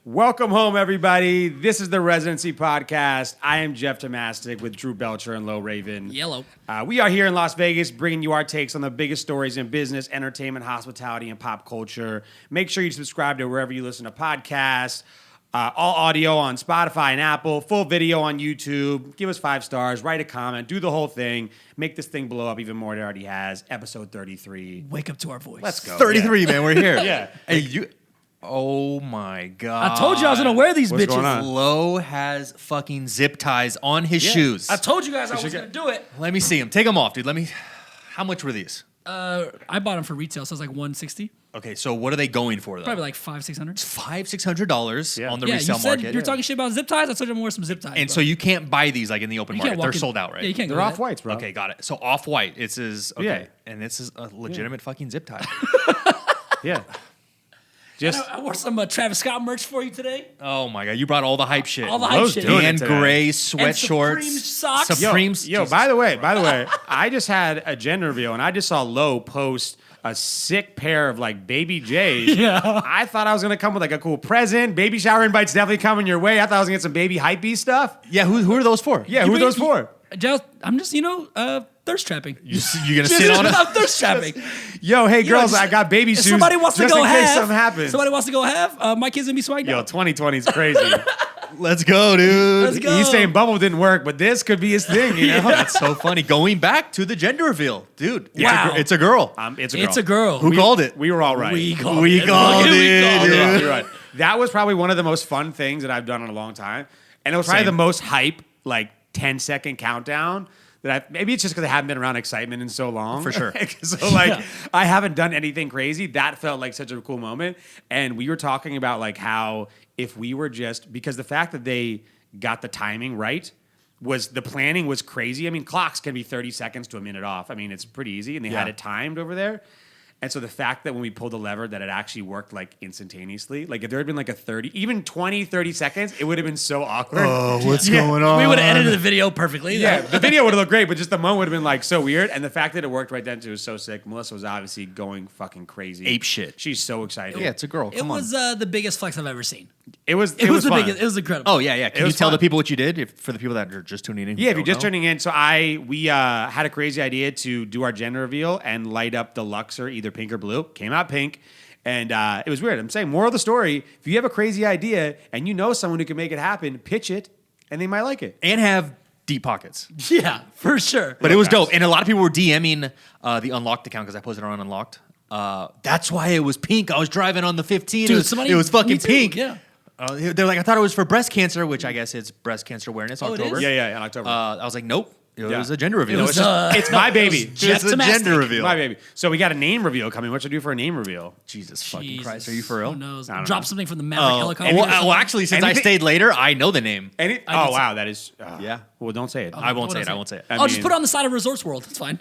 Welcome home, everybody. This is the Residency Podcast. I am Jeff Tomastic with Drew Belcher and Lo Raven. Yellow. We are here in Las Vegas bringing you our takes on the biggest stories in business, entertainment, hospitality, and pop culture. Make sure you subscribe to wherever you listen to podcasts. All audio on Spotify and Apple. Full video on YouTube. Give us 5 stars. Write a comment. Do the whole thing. Make this thing blow up even more than it already has. Episode 33. Wake up to our voice. Let's go. 33, man. We're here. Yeah. Hey, you. Oh my God. I told you I was going to wear these What's bitches. going on? Lo has fucking zip ties on his shoes. I told you guys I was going to do it. Let me see them. Take them off, dude. How much were these? I bought them for retail, so it was like $160. Okay, so what are they going for, though? Probably like $500-$600. $500-$600 on the Yeah, resale you said market. you're talking shit about zip ties. I told you I'm going to wear some zip ties. And bro. so you can't buy these like in the open You market. can't walk They're in- sold out, right? Yeah, you can't go They're to off whites, bro. Okay, got it. So off-white. It says, okay. Yeah. And this is a legitimate fucking zip tie. Yeah. I wore some Travis Scott merch for you today. Oh my God. You brought all the hype shit. All the hype Lowe's shit. doing Dan it today. Gray And sweatshorts. Supreme socks. Supreme. Yo, by the way, I just had a gender reveal and I just saw Lo post a sick pair of like baby J's. Yeah. I thought I was gonna come with like a cool present. Baby shower invites definitely coming your way. I thought I was gonna get some baby hypebeast stuff. Yeah, who are those for? Yeah, who are those for? I'm just, thirst trapping. You gonna sit on it? I'm thirst trapping. Yo, hey girls, just- I got baby If shoes. somebody wants to just go in case half, something happens. somebody wants to go half, my kids gonna be swagged Yo, out. 2020 is crazy. Let's go, dude. Let's go. He's saying bubble didn't work, but this could be his thing. You know, That's so funny. Going back to the gender reveal, dude. Wow. It's a girl. it's a girl. It's a girl. Who called it? We were all right. We called We it. called We it, called dude. You're right. That was probably one of the most fun things that I've done in a long time. And it was probably Same. the most hype, like 10-second countdown that maybe it's just because I haven't been around excitement in so long. For sure. So like I haven't done anything crazy. That felt like such a cool moment. And we were talking about like how if we were just, because the fact that they got the timing right was the planning was crazy. I mean, clocks can be 30 seconds to a minute off. I mean, it's pretty easy. And they had Yeah. it timed over there. And so the fact that when we pulled the lever that it actually worked like instantaneously, like if there had been like a 30, even 20, 30 seconds, it would have been so awkward. Oh, what's Yeah. going on? We would have edited the video perfectly. Yeah, the video would have looked great, but just the moment would have been like so weird. And the fact that it worked right then too was so sick. Melissa was obviously going fucking crazy. Ape shit. She's so excited. Yeah, it's a girl. It Come was on. the biggest flex I've ever seen. It was It was the fun. biggest. It was incredible. Oh, yeah. Can you was tell fun. the people what you did for the people that are just tuning in? Yeah, if you're just turning in, so we had a crazy idea to do our gender reveal and light up the Luxor, either pink or blue. Came out pink, and it was weird. I'm saying, moral of the story: if you have a crazy idea and you know someone who can make it happen, pitch it, and they might like it. And have deep pockets. Yeah, for sure. But it was guys. dope. And a lot of people were DMing the Unlocked account because I posted it on Unlocked. That's why it was pink. I was driving on the 15. Dude, it was fucking me too, pink. yeah. They're like, I thought it was for breast cancer, which I guess it's breast cancer awareness, Oh, it October. is? Yeah, in October. I was like, nope. It Yeah. was a gender reveal. It was, it's my baby. it was Jeff It's a Tomastic. gender reveal. My baby. So we got a name reveal coming. What should I do for a name reveal? Jesus fucking Jesus. Christ. Are you for real? Who knows? I don't Drop know. something from the Maverick Oh, helicopter. well, actually, since I Anything- stayed later, I know the name. Oh, can wow, that is. Yeah. Well, don't say it. I won't what say else? it. I won't say it. I Just mean- put it on the side of Resorts World. It's fine.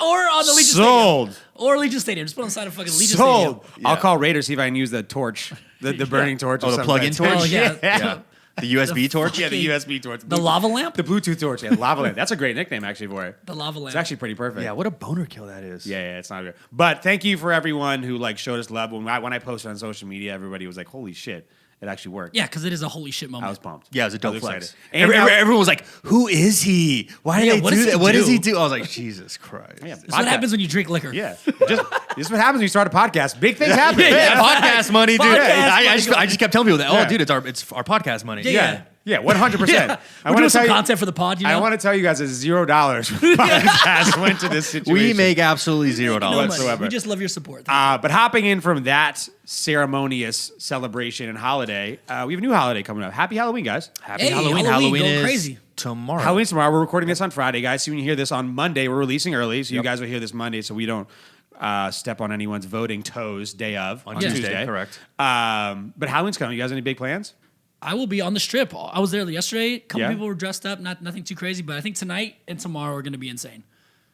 Or on the Legion Sold. Stadium. Or Legion Stadium. Just put it on the side of fucking Legion Sold. Stadium. I'll Yeah. call Raiders, see if I can use the torch, the burning torch. Oh, or the something. plug-in torch? Oh, yeah. Yeah. The USB torch? Yeah, the USB torch. The lava lamp? The Bluetooth torch. Yeah, lava lamp. That's a great nickname actually for it. The lava lamp. It's actually pretty perfect. Yeah, what a boner kill that is. Yeah, it's not good. But thank you for everyone who like showed us love when I posted on social media. Everybody was like, "Holy shit, it actually worked." Yeah, because it is a holy shit moment. I was pumped. Yeah, it was a dope I was flex. excited. And Everyone was like, "Who is he? Why Yeah, did what they does do he that? What does do?" he do?" I was like, "Jesus Christ!" Yeah, That's what happens when you drink liquor. Yeah, this is what happens when you start a podcast. Big things happen. Yeah. Podcast money, dude. Podcast I just kept telling people that. Yeah. Oh, dude, it's our podcast money. Yeah. Yeah, 100%. Yeah. I We're want doing to some tell you. content for the pod, you know? I want to tell you guys that $0 from the podcast went to this situation. We make absolutely $0 No money. whatsoever. We just love your support. But hopping in from that ceremonious celebration and holiday, we have a new holiday coming up. Happy Halloween, guys. Happy Hey, Halloween. Halloween, going is crazy. tomorrow. Halloween's tomorrow. We're recording this on Friday, guys. So when you hear this on Monday, we're releasing early. So you guys will hear this Monday so we don't step on anyone's voting toes day of on Tuesday. correct. But Halloween's coming. You guys have any big plans? I will be on the strip. I was there yesterday. A couple Yeah. people were dressed up. Nothing too crazy, but I think tonight and tomorrow are going to be insane.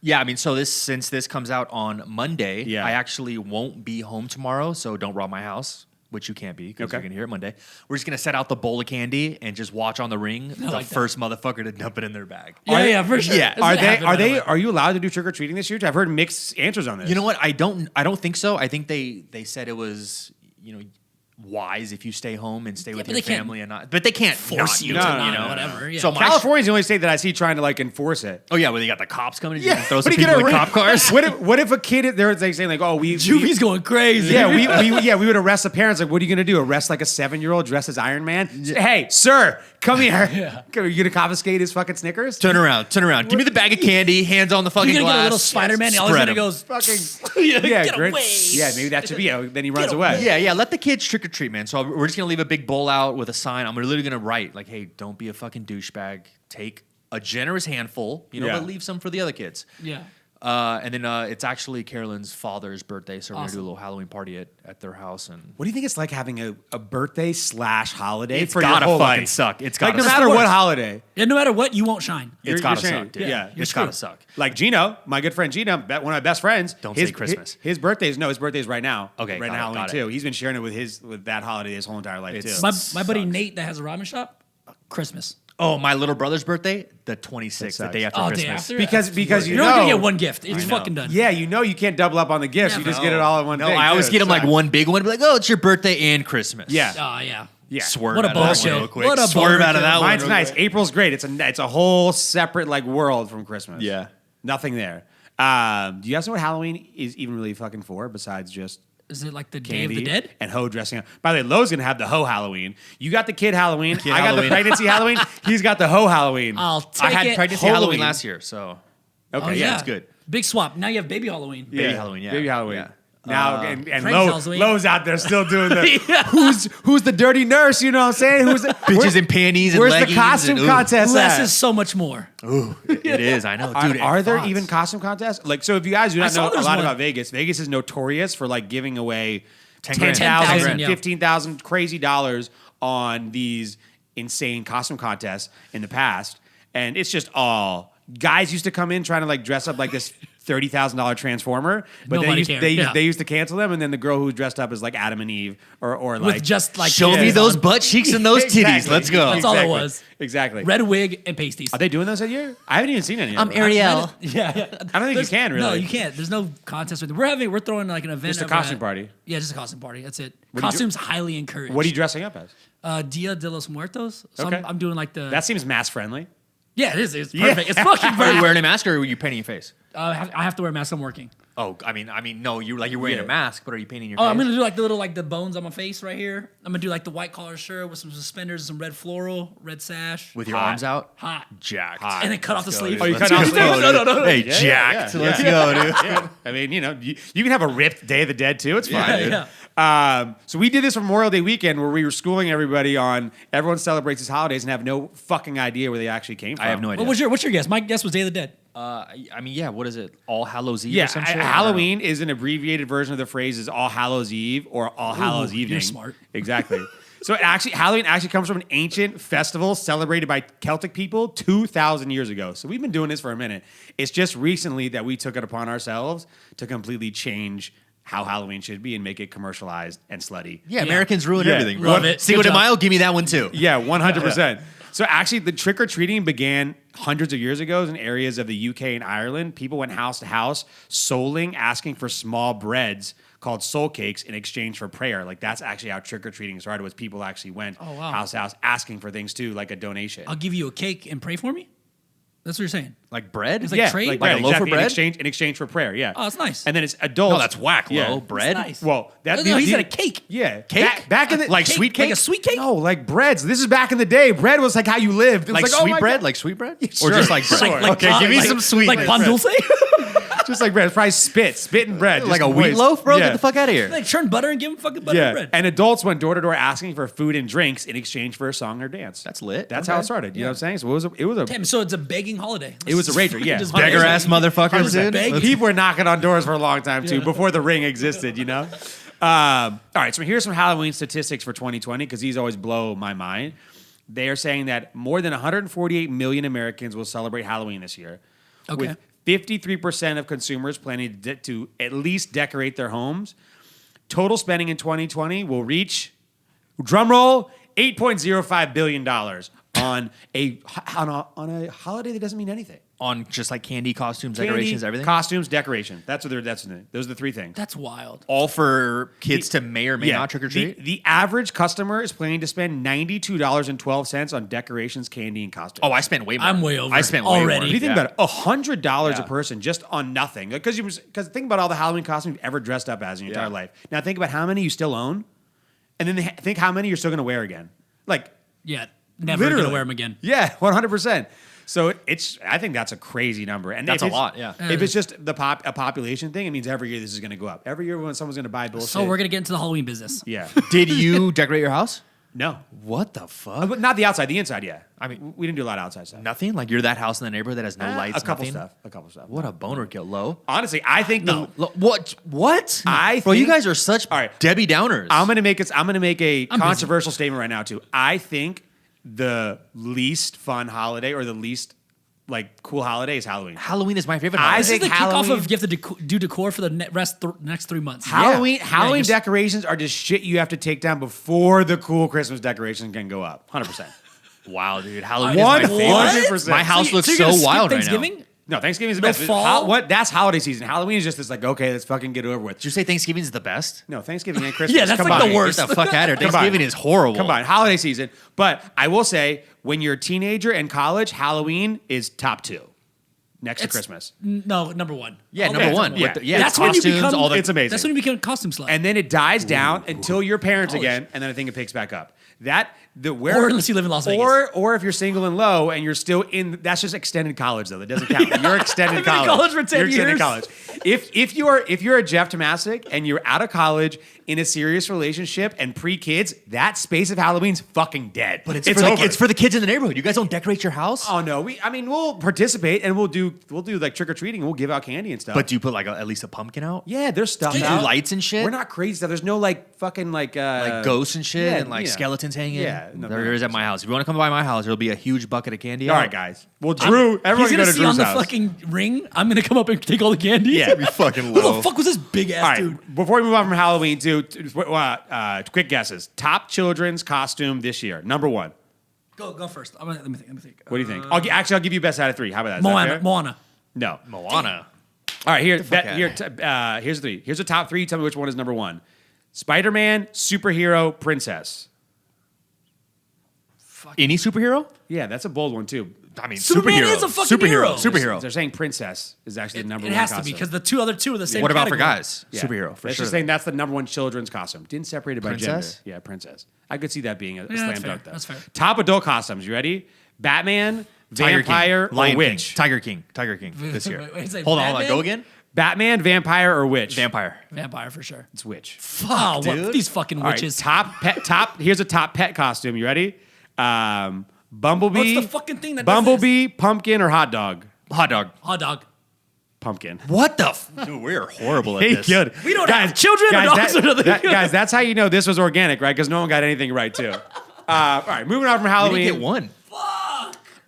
Yeah, I mean, so since this comes out on Monday, Yeah. I actually won't be home tomorrow, so don't rob my house, which you can't be because Okay. you're gonna hear it Monday. We're just gonna set out the bowl of candy and just watch on the ring the like that. first motherfucker to dump it in their bag. Yeah, for sure. yeah. It's Are gonna they? happen Are right they? away. Are you allowed to do trick or treating this year? I've heard mixed answers on this. You know what? I don't think so. I think they said it was, wise if you stay home and stay with but your they can't family and not. But they can't force not you do to it, not, you know. whatever. Yeah. So my California's the only state that I see trying to like enforce it. oh yeah, well they got the cops coming and Yeah, throw some but you people get in cop cars. What if a kid they're like saying like, oh, Juvie's going crazy. yeah, we would arrest the parents. Like, what are you gonna do? Arrest like a 7-year-old dressed as Iron Man? Hey, sir, come here. Are you gonna confiscate his fucking Snickers? Turn around. Give me the bag of candy. Hands on the fucking You're gonna glass. get a little Spider-Man. And all he's Spread gonna 'em. goes Fucking get Grinch. away. Yeah, maybe that should be. Then he runs Get away. Yeah, let the kids trick or treat, man. So we're just gonna leave a big bowl out with a sign. I'm literally gonna write like, "Hey, don't be a fucking douchebag. Take a generous handful, Yeah. but leave some for the other kids." Yeah. And then it's actually Carolyn's father's birthday, so we're gonna Awesome. do a little Halloween party at their house. And What do you think it's like having a birthday / holiday it's for your gotta whole fucking life? suck. It's Like gotta no suck. matter the what worst. holiday, And no matter what, you won't shine. you're gotta saying- suck, dude. Yeah, You're It's gotta screwed. suck. Like Gino, my good friend Gino, one of my best friends. Don't his, say Christmas. His birthday's right now. Okay, right got now it, Halloween got it. too. He's been sharing it with that holiday his whole entire life It's- too. My buddy Sucks. Nate that has a ramen shop, Christmas. Oh, my little brother's birthday, the 26th, the sucks. day after Oh, day Christmas. after? Because you You're know, only gonna get one gift. It's I know. fucking done. Yeah, you can't double up on the gifts. Yeah, you just no. get it all in one No, thing. I always too. get him It like sucks. one big one. Be like, oh, it's your birthday and Christmas. Yeah. Oh yeah. Yeah. Swerve What a out of that bullshit. one real quick. What a Swerve out of bullshit. that one. Mine's real nice. quick. April's great. It's a whole separate like world from Christmas. Yeah. Nothing there. Do you guys know what Halloween is even really fucking for besides just Is it like the Day candy of the Dead? and hoe dressing up? By the way, Lowe's gonna have the hoe Halloween. You got the kid Halloween. I got Halloween. the pregnancy Halloween. He's got the hoe Halloween. I'll take I had it. pregnancy Halloween. Halloween last year, so Okay, Oh, yeah, it's good. Big swap. Now you have baby Halloween. Baby Halloween, yeah. Baby Halloween. Yeah. Now and Prank Lowe's, Halloween. Lowe's out there still doing the Yeah. who's the dirty nurse? You know what I'm saying? Who's the Bitches in panties and Where's leggings. the costume and, ooh. contest Less at? is so much more. It is, I know. Dude, Are there thoughts. even costume contests? Like, so if you guys do I not saw know a there's lot one. about Vegas, Vegas is notorious for like giving away 10,000, 10,000, yeah. 15,000 crazy dollars on these insane costume contests in the past. And it's just all guys used to come in trying to like dress up like this $30,000 Transformer, but Nobody cared, yeah. they used to cancel them, and then the girl who was dressed up as like Adam and Eve or like With just like Show me yeah. those butt cheeks and those titties. Exactly. Let's go. That's all it Exactly. was. Exactly. Red wig and pasties. Are they doing those that year? I haven't even seen any. I'm of them. Ariel. Yeah, yeah. I don't think There's- you can really. No, you can't. There's no contest with it. We're throwing like an event. Just a of, costume party. Yeah, just a costume party. That's it. do you do? Costumes highly encouraged. What are you dressing up as? Dia de los Muertos. So Okay. I'm doing like the. That seems mass friendly. yeah, it is. It's Yeah. perfect. It's fucking Are you perfect. wearing a mask or are you painting your face? I have to wear a mask. I'm working. Oh, I mean, no. You're wearing Yeah. a mask, but are you painting your Oh, face? I'm gonna do like the little like the bones on my face right here. I'm gonna do like the white collar shirt with some suspenders and some red floral, red sash. with your Hot. arms out. Hot. Jacked. And then cut off the sleeve. Oh, you Let's cut off go. the sleeve? No, no. Hey, Yeah, jacked. yeah, Let's yeah. go, dude. Yeah. I mean, you can have a ripped Day of the Dead too. It's fine. Yeah, dude. yeah. So we did this for Memorial Day weekend where we were schooling everybody on everyone celebrates his holidays and have no fucking idea where they actually came from. I have no idea. What's your guess? My guess was Day of the Dead. I mean, yeah. What is it? All Hallows Eve Yeah, or some shit? Halloween is an abbreviated version of the phrase is All Hallows Eve or All Hallows you're Evening. smart. Exactly. So Halloween actually comes from an ancient festival celebrated by Celtic people 2,000 years ago. So we've been doing this for a minute. It's just recently that we took it upon ourselves to completely change how Halloween should be and make it commercialized and slutty. Yeah, Americans ruin Yeah. everything. Bro. Love it. Cinco Good de job. Mayo, give me that one too. Yeah, 100%. So actually, the trick-or-treating began hundreds of years ago in areas of the UK and Ireland. People went house to house, souling, asking for small breads called soul cakes in exchange for prayer. Like, that's actually how trick-or-treating started, was people actually went Oh, wow. house to house asking for things too, like a donation. I'll give you a cake and pray for me. That's what you're saying. Like bread? It's like trade? Like bread, a loaf of exactly, bread? in exchange for prayer, yeah. Oh, that's nice. And then it's adults. No, that's whack, Yeah. Lo. Bread? That's nice. Well, that No, he said a cake. Yeah, Cake? Back in the Like Cake? sweet cake? Like a sweet cake? No, like breads. This is back in the day. Bread was like how you lived. It was Like oh sweet my bread? God. Like sweet bread? Sure. Or just like bread? Sure. Okay, give me some sweet Like bread. pan dulce. Just like bread. It's probably spit and bread. Like just a wheat moist. loaf, bro? Yeah. Get the fuck out of here. Like churn butter and give him fucking butter Yeah. and bread. And adults went door to door asking for food and drinks in exchange for a song or dance. That's lit. That's Okay. how it started. You know what I'm saying? So it was a Damn, so it's a begging holiday. It was a rager, yeah. Just Beggar Beggar ass motherfuckers, dude. Beg- people were knocking on doors for a long time too, Yeah. before the ring existed, you know? All right, so here's some Halloween statistics for 2020, because these always blow my mind. They are saying that more than 148 million Americans will celebrate Halloween this year. Okay. With 53% of consumers planning to at least decorate their homes. Total spending in 2020 will reach, drumroll, $8.05 billion on a holiday that doesn't mean anything. On just like candy, costumes, Candy, decorations, everything? Costumes, decoration. That's those are the three things. That's wild. All for kids to may or may not trick or treat? The average customer is planning to spend $92.12 on decorations, candy, and costumes. Oh, I spent way more. I'm way over I spent way already. more. What do you think about it? $100 Yeah. a person just on nothing. Because think about all the Halloween costumes you've ever dressed up as in your entire life. Now think about how many you still own, and then think how many you're still going to wear again. Like Yeah, never literally gonna wear them again. Yeah, 100%. So I think that's a crazy number, and That's if a it's- lot, yeah. If it's just a population thing, it means every year this is going to go up. Every year when someone's going to buy bullshit. So we're gonna get into the Halloween business. yeah. Did you decorate your house? No, What the fuck? but not the outside, the inside. Yeah, I mean- we didn't do a lot of outside stuff. Nothing? Like you're that house in the neighborhood that has no lights, a couple nothing? stuff. What a boner kill, low. Honestly, I think What? Bro, you think- guys are such All right. Debbie Downers. I'm gonna make a I'm controversial statement right now too. I think the least fun holiday or the least like cool holiday is Halloween. Halloween is my favorite I holiday. This is think the kickoff Halloween- of you have to do decor for the next 3 months. Halloween Yeah, just- decorations are just shit you have to take down before the cool Christmas decorations can go up. 100%. Wow, dude. Halloween is my What? favorite. 100%. My house looks you're so gonna skip wild right now. Thanksgiving? No, Thanksgiving is the No best. fall? What? That's holiday season. Halloween is just this like, okay, let's fucking get it over with. Did you say Thanksgiving is the best? No, Thanksgiving and Christmas. Yeah, that's like combined. the worst. Get the fuck out of here. Thanksgiving is horrible. Combined. Holiday season. But I will say, when you're a teenager in college, Halloween is top 2. Next to Christmas. No, number one. Yeah, Okay, number one. number Yeah. With the- yeah, That's when you costumes, become- all the It's amazing. That's when you become a costume slut. And then it dies down until you're parents College. again, and then I think it picks back up. Or unless you live in Las Vegas. Or if you're single and low and you're still in, that's just extended college though. That doesn't count. You're extended I've been in college. college for 10 You're extended years. college. If you're a Jeff Tomasic and you're out of college in a serious relationship and pre-kids, that space of Halloween's fucking dead. But it's over. for the kids in the neighborhood. You guys don't decorate your house? Oh no, we'll participate and we'll do like trick or treating and we'll give out candy and stuff. But do you put like at least a pumpkin out? yeah, there's stuff Do you do out. lights and shit? We're not crazy stuff. There's no like fucking like Ghosts and shit yeah, and like yeah. skeletons hanging. Yeah, no, there is at my house. If you want to come by my house, there'll be a huge bucket of candy. All out. right, guys. Well, Drew, everyone He's can gonna go to see Drew's on the house. fucking ring. I'm gonna come up and take all the candy. Yeah, we fucking Who low. the fuck was this big ass All right, dude? before we move on from Halloween to quick guesses. Top children's costume this year. Number 1. Go first. Let me think. What do you think? I'll give you best out of 3. How about that? Is that fair? Moana. No. Moana. All right, fuck outta here's 3. Here's the top 3. Tell me which one is number 1. Spider-Man, superhero, princess. Any superhero? Yeah, that's a bold one too. I mean, Superman superhero. is a fucking hero. Superhero. They're saying princess is actually the number It 1 has costume. to be because the other two are the same. What about for category. guys? Yeah. Superhero, for That's sure. just saying that's the number 1 children's costume. Didn't separate it by Princess? gender. Yeah, princess. I could see that being a Yeah, slam that's fair. dunk though. That's fair. Top adult costumes. You ready? Batman, Tiger vampire, King. Lion or witch? King. Tiger King this year. Wait, say hold on. Batman? Go again. Batman, vampire, or witch? Vampire. Vampire for sure. It's witch. Oh, dude. what these fucking All right, witches. top. Here's a top pet costume. You ready? Bumblebee. What's the fucking thing that does Bumblebee, pumpkin, or hot dog? Hot dog. Hot dog. Pumpkin. What the? Dude, we are horrible at Hey, this. good. We don't have children or dogs or nothing. Guys, that's how you know this was organic, right? Because no one got anything right, too. All right, moving on from We Halloween. didn't get one.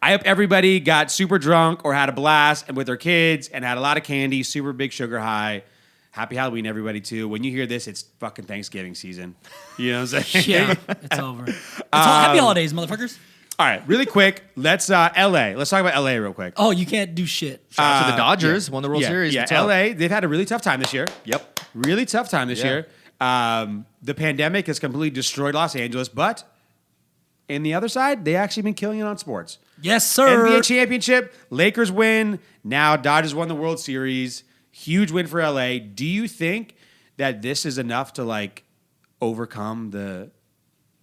I hope everybody got super drunk or had a blast and with their kids and had a lot of candy, super big sugar high. Happy Halloween, everybody, too. When you hear this, it's fucking Thanksgiving season. You know what I'm saying? Yeah, it's over. Happy holidays, motherfuckers. All right, really quick. Let's LA. Let's talk about LA real quick. Oh, you can't do shit. Shout out to the Dodgers. Won the World Series. Yeah, What's up? LA, they've had a really tough time this year. Yep. Really tough time this Yeah. year. The pandemic has completely destroyed Los Angeles, but in the other side, they actually been killing it on sports. Yes, sir. NBA championship, Lakers win. Now Dodgers won the World Series. Huge win for LA. Do you think that this is enough to like overcome the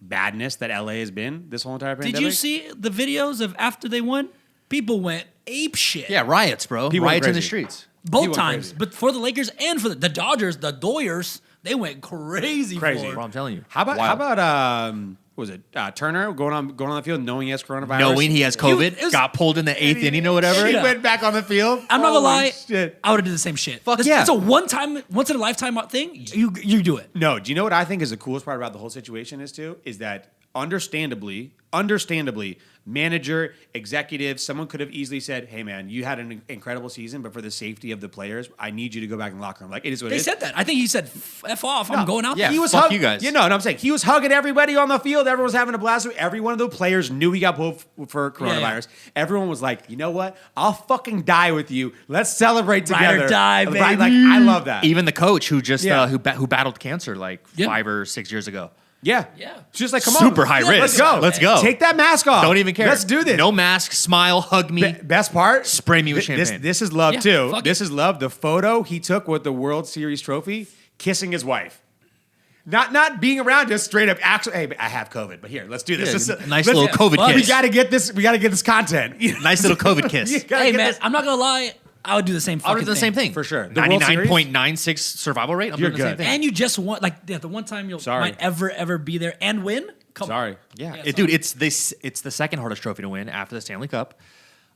badness that LA has been this whole entire pandemic? Did you see the videos of after they won? People went ape shit. Yeah, riots, bro. People went Riots in the crazy. streets. Both People went times. crazy. But for the Lakers and for the Dodgers, the Doyers, they went crazy. Crazy. For Bro, it. I'm telling you. How about Wild. what was it Turner going on the field knowing he has coronavirus, Knowing he has COVID, It was- got pulled in the 8th inning or whatever. he Yeah. went back on the field. I'm not gonna Holy lie. shit. I would have did the same shit. Fuck yeah. It's a once in a lifetime thing. You do it. No, do you know what I think is the coolest part about the whole situation is that understandably, manager, executive, someone could have easily said, "Hey, man, you had an incredible season, but for the safety of the players, I need you to go back in the locker room." Like, it is what it is. They said that. I think he said, "F off, I'm going out." Yeah, there. He was fuck you guys. You know what I'm saying? He was hugging everybody on the field. Everyone was having a blast. Every one of the players knew he got pulled for coronavirus. Everyone was like, you know what? I'll fucking die with you. Let's celebrate Ride or together. die, Right? baby. Like, I love that. Even the coach who just Yeah. who battled cancer like 5 or 6 years ago. Yeah. Yeah. It's just like, come on. Super high risk. Let's go. Let's go. Take that mask off. Don't even care. Let's do this. No mask. Smile. Hug me. Best part? Spray me with champagne. This is love, Yeah, too. fuck This it. is love. The photo he took with the World Series trophy, kissing his wife. Not being around, just straight up. Actually, hey, I have COVID, but here, let's do this. Yeah, nice little COVID fuck. We kiss. gotta get this. We gotta get this content. Nice little COVID kiss. You gotta Hey get man, this- I'm not gonna lie. I would do the same. I would Fucking do the same thing For sure. The World Series? 99.96 survival rate. I'm You're doing the same good. thing. And you just want the one time you Sorry. might ever be there and win. Come Sorry. on. Yeah, Yeah, dude, it's the second hardest trophy to win after the Stanley Cup.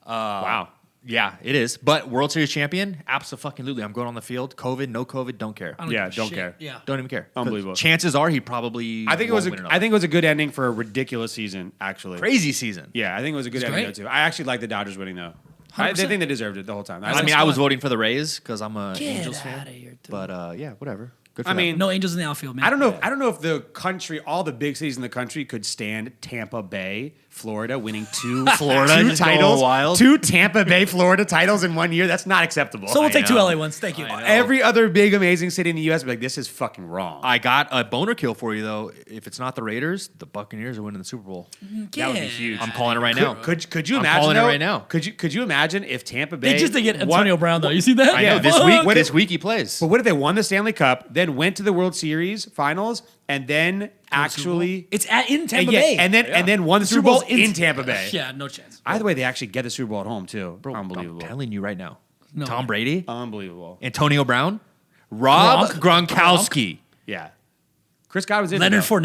Wow. Yeah, it is. But World Series champion, absolutely. I'm going on the field. COVID, no COVID, don't care. I don't Yeah, give a don't shit. care. Yeah. Don't even care. 'Cause Unbelievable. Chances are he probably. I think it was won't win a, it all. I think it was a good ending for a ridiculous season, actually. Crazy season. Yeah, I think it was a good It's ending great. though, too. I actually like the Dodgers winning though. They 100%. think they deserved it the whole time. I mean, I was voting for the Rays because I'm a Get Angels fan. outta here, dude. But yeah, whatever. Good for I them. mean, No Angels in the outfield, man. I don't know. I don't know if the country, all the big cities in the country, could stand Tampa Bay, Florida, winning two Florida two just going titles, wild. 2 Tampa Bay, Florida titles in 1 year. That's not acceptable. So we'll I take 2 know. LA ones. Thank you. I know. Every other big amazing city in the U.S. would be like, this is fucking wrong. I got a boner kill for you though. If it's not the Raiders, the Buccaneers are winning the Super Bowl. That would be huge. I'm calling it right now. Could you I'm imagine? calling it though? right now. Could you imagine if Tampa Bay? They just did get won- Antonio Brown though. You see that? I Yeah, know this fuck. week. What This if- week he plays. But what if they won the Stanley Cup, then went to the World Series finals, and then actually It's in Tampa yeah, Bay. and then won the Super Bowl in Tampa Bay. Yeah, no chance. Either way, they actually get the Super Bowl at home too. Bro, Unbelievable. I'm telling you right now. No. Tom Brady, Unbelievable. Antonio Brown, Rob Gronkowski. Yeah. Chris Godwin's in Leonard it, though.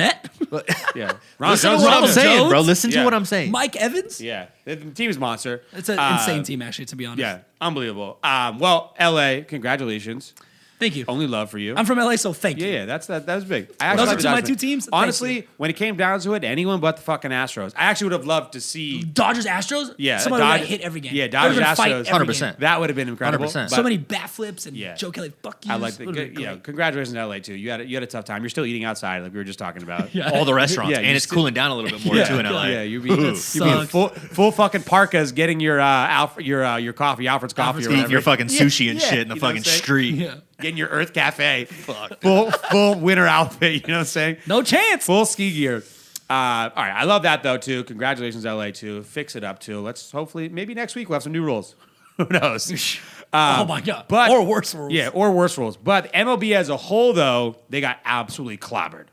Fournette, Yeah. Ron Listen to Jones what I'm is in it. saying, Jones? bro. Listen to Yeah. what I'm saying. Mike Evans. Yeah. The team is monster. It's an insane team, actually, to be honest. Yeah. Unbelievable. Well, LA, congratulations. Thank you. Only love for you. I'm from LA, so thank you. Yeah, that was big. I Those like are the my Dodgers. two teams. Thank Honestly, you. when it came down to it, anyone but the fucking Astros. I actually would have loved to see. Dodgers, Astros. Yeah, somebody would Dodge- have hit every game. yeah, They would've Dodgers, been fighting Astros, every 100%. game. That would have been incredible. 100%. So many bat flips and Yeah. Joe Kelly fuck you. I like the congratulations to LA too. You had a tough time. You're still eating outside, like we were just talking about. Yeah. All the restaurants, Yeah, and you it's still- cooling down a little bit more Yeah. too in LA. Yeah, you'd be sucks. full fucking parkas, getting your your coffee, Alfred's coffee, Alfred's or Eating whatever. your fucking sushi and Yeah, shit in the you know what I'm fucking saying? street. Yeah. Getting your Earth Cafe, full winter outfit. You know what I'm saying? No chance. Full ski gear. All right, I love that though too. Congratulations, LA too. Fix it up too. Let's hopefully maybe next week we'll have some new rules. Who knows? Oh my god. but- or worse rules. Yeah, or worse rules. But MLB as a whole though, they got absolutely clobbered.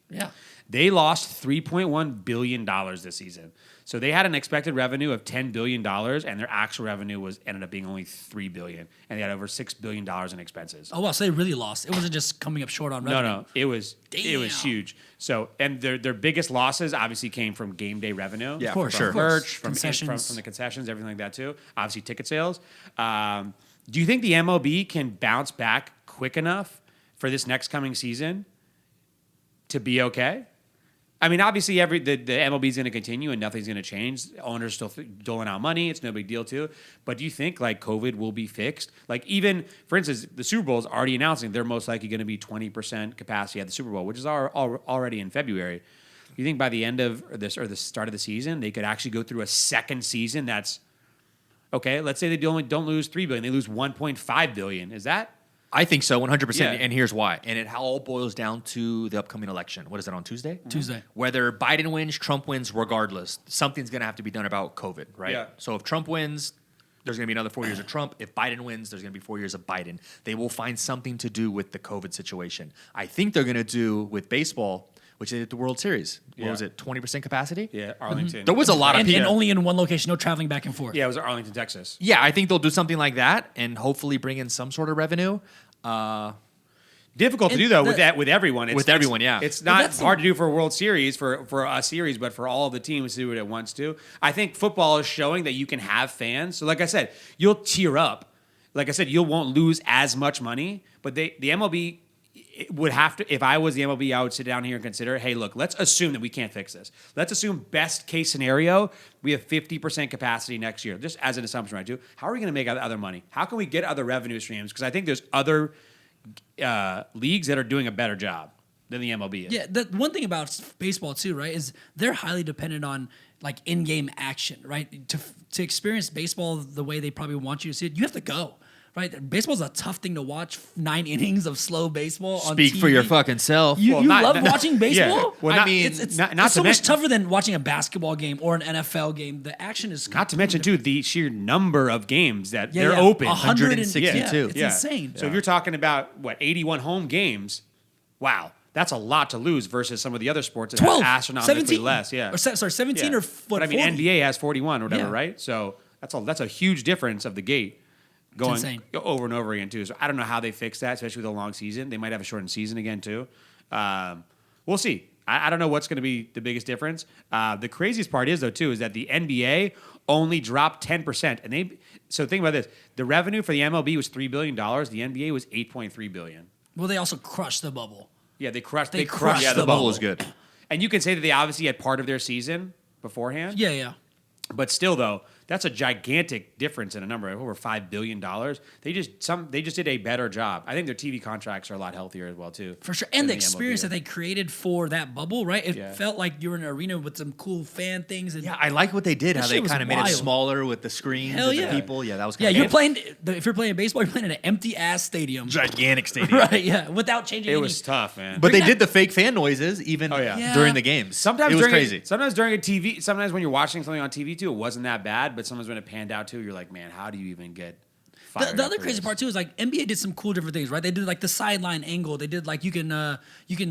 Yeah. They lost $3.1 billion this season. So they had an expected revenue of $10 billion, and their actual revenue ended up being only $3 billion. And they had over $6 billion in expenses. Oh wow. So they really lost. It wasn't just coming up short on No, revenue. no, it was Damn. huge. So, and their biggest losses obviously came from game day revenue. Yeah, Of course, for sure. of course. Merch, from Concessions. the concessions, everything like that too. Obviously, ticket sales. Do you think the MLB can bounce back quick enough for this next coming season to be okay? I mean, obviously, the MLB is going to continue and nothing's going to change. Owners still doling out money; it's no big deal too. But do you think like COVID will be fixed? Like even, for instance, the Super Bowl is already announcing they're most likely going to be 20% capacity at the Super Bowl, which is already in February. You think by the end of this or the start of the season, they could actually go through a second season that's okay? Let's say they don't lose $3 billion; they lose $1.5 billion. Is that? I think so, 100%. Yeah. And here's why. And it all boils down to the upcoming election. What is it, on Tuesday? Tuesday. Whether Biden wins, Trump wins, regardless, something's going to have to be done about COVID, right? Yeah. So if Trump wins, there's going to be another 4 years of Trump. If Biden wins, there's going to be 4 years of Biden. They will find something to do with the COVID situation. I think they're going to do with baseball, which they did the World Series. What Yeah. was it, 20% capacity? Yeah, Arlington. There was a lot of And, people. and only in one location, no traveling back and forth. Yeah, it was Arlington, Texas. Yeah, I think they'll do something like that and hopefully bring in some sort of revenue. Difficult to And do though the- with everyone. With everyone, yeah. It's Well, not that's hard to do for a World Series for a series, but for all the teams to do it at once too. I think football is showing that you can have fans. So like I said, you'll tear up. Like I said, you won't lose as much money, but the MLB it would have to, if I was the MLB, I would sit down here and consider, hey, look, let's assume that we can't fix this. Let's assume best case scenario, we have 50% capacity next year, just as an assumption, right? Too. How are we going to make other money? How can we get other revenue streams? Because I think there's other leagues that are doing a better job than the MLB is. Yeah, the one thing about baseball too, right, is they're highly dependent on like in-game action, right? To experience baseball the way they probably want you to see it, you have to go. Right, baseball's a tough thing to watch. 9 innings of slow baseball on Speak TV. for your fucking self. You Well, not- love not- watching baseball? Yeah. Well, I not- mean, it's it's not so to much mention- tougher than watching a basketball game or an NFL game. The action is Not to mention, too, the sheer number of games that yeah, they're yeah. open. 162. Yeah, it's insane. So if you're talking about, 81 home games, wow, that's a lot to lose versus some of the other sports that 12, have astronomically 17, less. Yeah. Or 17 Yeah. or But I mean, 40. NBA has 41 or whatever, Yeah. right? So that's a huge difference of the gate going insane. over and over again, too. So I don't know how they fix that, especially with a long season. They might have a shortened season again, too. We'll see. I don't know what's going to be the biggest difference. The craziest part is, though, too, is that the NBA only dropped 10%. So think about this. The revenue for the MLB was $3 billion. The NBA was $8.3 billion. Well, they also crushed the bubble. Yeah, they crushed They crushed Yeah, the the bubble bubble. was good. And you can say that they obviously had part of their season beforehand. Yeah, yeah. But still, though, that's a gigantic difference in a number of over $5 billion. They just did a better job. I think their TV contracts are a lot healthier as well, too. For sure. And than the experience MLB. that they created for that bubble, right? It Yeah. felt like you were in an arena with some cool fan things. And Yeah, I like what they did. That How shit they was kind of made it wild. smaller with the screens Hell and yeah. the people. Yeah, that was yeah, kind you're of playing, if you're playing baseball, you're playing in an empty ass stadium. gigantic stadium. Right, yeah. Without changing It any. was tough, man. But they did the fake fan noises even Oh, yeah. Yeah. during the games. Sometimes it was during crazy. Sometimes during a TV, sometimes when you're watching something on TV too, it wasn't that bad. But sometimes when it panned out too, you're like, man, how do you even get fired The up other for crazy this? part too is like NBA did some cool different things, right? They did like the sideline angle. They did like you can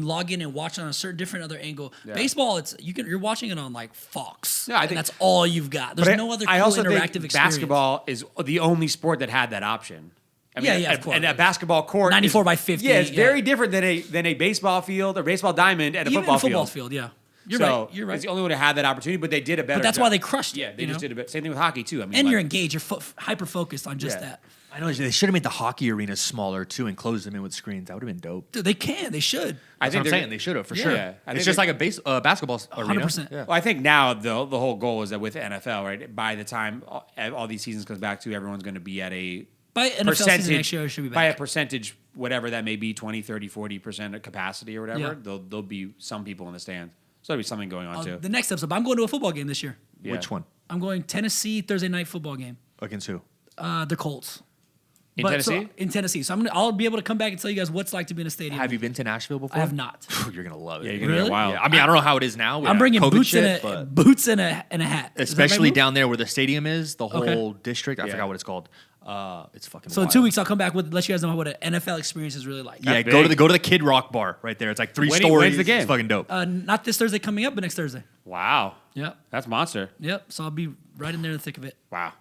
log in and watch on a certain different other angle. Yeah. Baseball, you're watching it on like Fox. Yeah, I and think- that's all you've got. There's But no other cool I also interactive think experience. basketball is the only sport that had that option. I mean, Yeah, of course. And a basketball court, 94 is- by 50, Yeah, it's yeah. very different than a baseball field or baseball diamond and a Even football, football field. field, yeah. You're So right. You're right. It's the only one that had that opportunity, but they did a better. But that's job. why they crushed it, Yeah, they you just know? did a bit. Same thing with hockey too. I mean, And like- you're engaged. You're hyper focused on just Yeah. that. I know they should have made the hockey arenas smaller too and closed them in with screens. That would have been dope. Dude, they can. They should. I That's think what I'm they're- saying. They should have for Yeah. sure. Yeah, I think It's just they're- like a basketball arena. 100%. Yeah. Well, I think now the whole goal is that with the NFL, right? By the time all these seasons comes back to, everyone's going to be at a By NFL season next year, it should be by a back. percentage, whatever that may be, 20, 30, 40% of capacity or whatever. Yeah. There'll be some people in the stands. So there'll be something going on too. The next episode, I'm going to a football game this year. Yeah. Which one? I'm going Tennessee Thursday night football game. Against who? The Colts. In So, Tennessee? in Tennessee. So I'll be able to come back and tell you guys what it's like to be in a stadium. Have you been to Nashville before? I have not. You're gonna love it. Yeah, you're gonna Really? get wild. Yeah, I mean, I don't know how it is now. with I'm bringing COVID boots shit, and but boots and a hat. Is that right especially move? down there where the stadium is, the Okay. whole district. I Yeah. forgot what it's called. It's fucking. So in wild. 2 weeks, I'll come back with let you guys know what an NFL experience is really like. Yeah, That's go to big. the Kid Rock bar right there. It's like 3 When's stories. the game? It's fucking dope. Not this Thursday coming up, but next Thursday. Wow. Yep. That's monster. Yep. So I'll be right in there in the thick of it. Wow.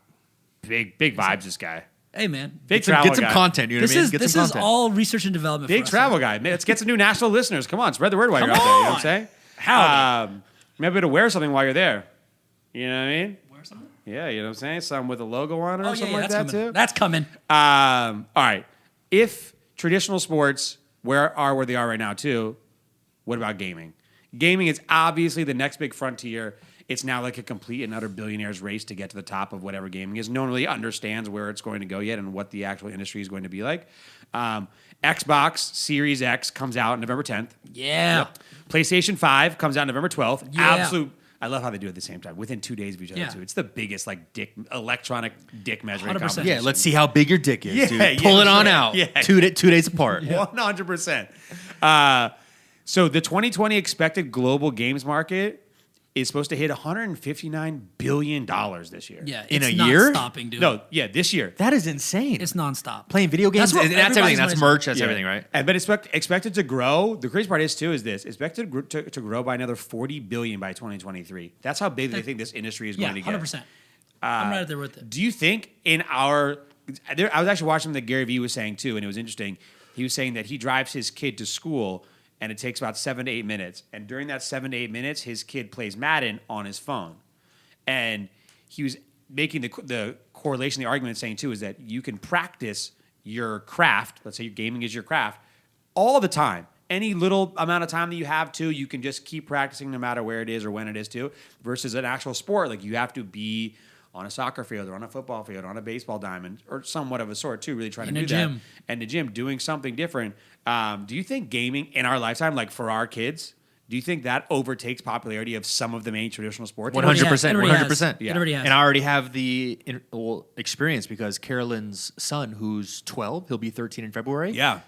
Big vibes, this guy. Hey, man. Big Get some, travel get some guy. content. You know This what I mean? is Get this some is content. all research and development. Big for us. travel guy. Man, let's get some new national listeners. Come on, spread the word while you're Come out there. You know what I'm on. saying? Howdy. Maybe to wear something while you're there. You know what I mean? Wear something? Yeah, you know what I'm saying? Something with a logo on it or Oh, something yeah, like that's that coming. too. That's coming. All right. If traditional sports where they are right now too, what about gaming? Gaming is obviously the next big frontier. It's now like a complete and utter billionaire's race to get to the top of whatever gaming is. No one really understands where it's going to go yet and what the actual industry is going to be like. Xbox Series X comes out November 10th. Yeah. PlayStation 5 comes out November 12th. Yeah. Absolute. I love how they do it at the same time, within 2 days of each other Yeah. too. It's the biggest like electronic dick measuring 100%. competition. Yeah, let's see how big your dick is, Yeah, dude. yeah, Pull it sure. on out. Yeah. 2 days apart. 100%. So the 2020 expected global games market is supposed to hit $159 billion this year. Yeah. In it's a not year? stopping, dude. No, yeah, this year. That is insane. It's nonstop. Playing video games. That's what That's everything. everybody's That's money- merch. That's Yeah. everything, right? But expected to grow. The crazy part is too is this expected to grow by another $40 billion by 2023. That's how big they think this industry is Yeah, going to get. 100%. I'm right there with it. Do you think I was actually watching that Gary Vee was saying too, and it was interesting. He was saying that he drives his kid to school and it takes about 7 to 8 minutes. And during that 7 to 8 minutes, his kid plays Madden on his phone. And he was making the correlation, the argument saying too, is that you can practice your craft. Let's say your gaming is your craft all the time. Any little amount of time that you have to, you can just keep practicing no matter where it is or when it is too. Versus an actual sport, like you have to be on a soccer field or on a football field or on a baseball diamond or somewhat of a sort too, really trying to do that. And the gym, doing something different. Do you think gaming in our lifetime, like for our kids, do you think that overtakes popularity of some of the main traditional sports? 100%. 100%. It already has. And I already have the experience because Carolyn's son, who's 12, he'll be 13 in February. Yeah.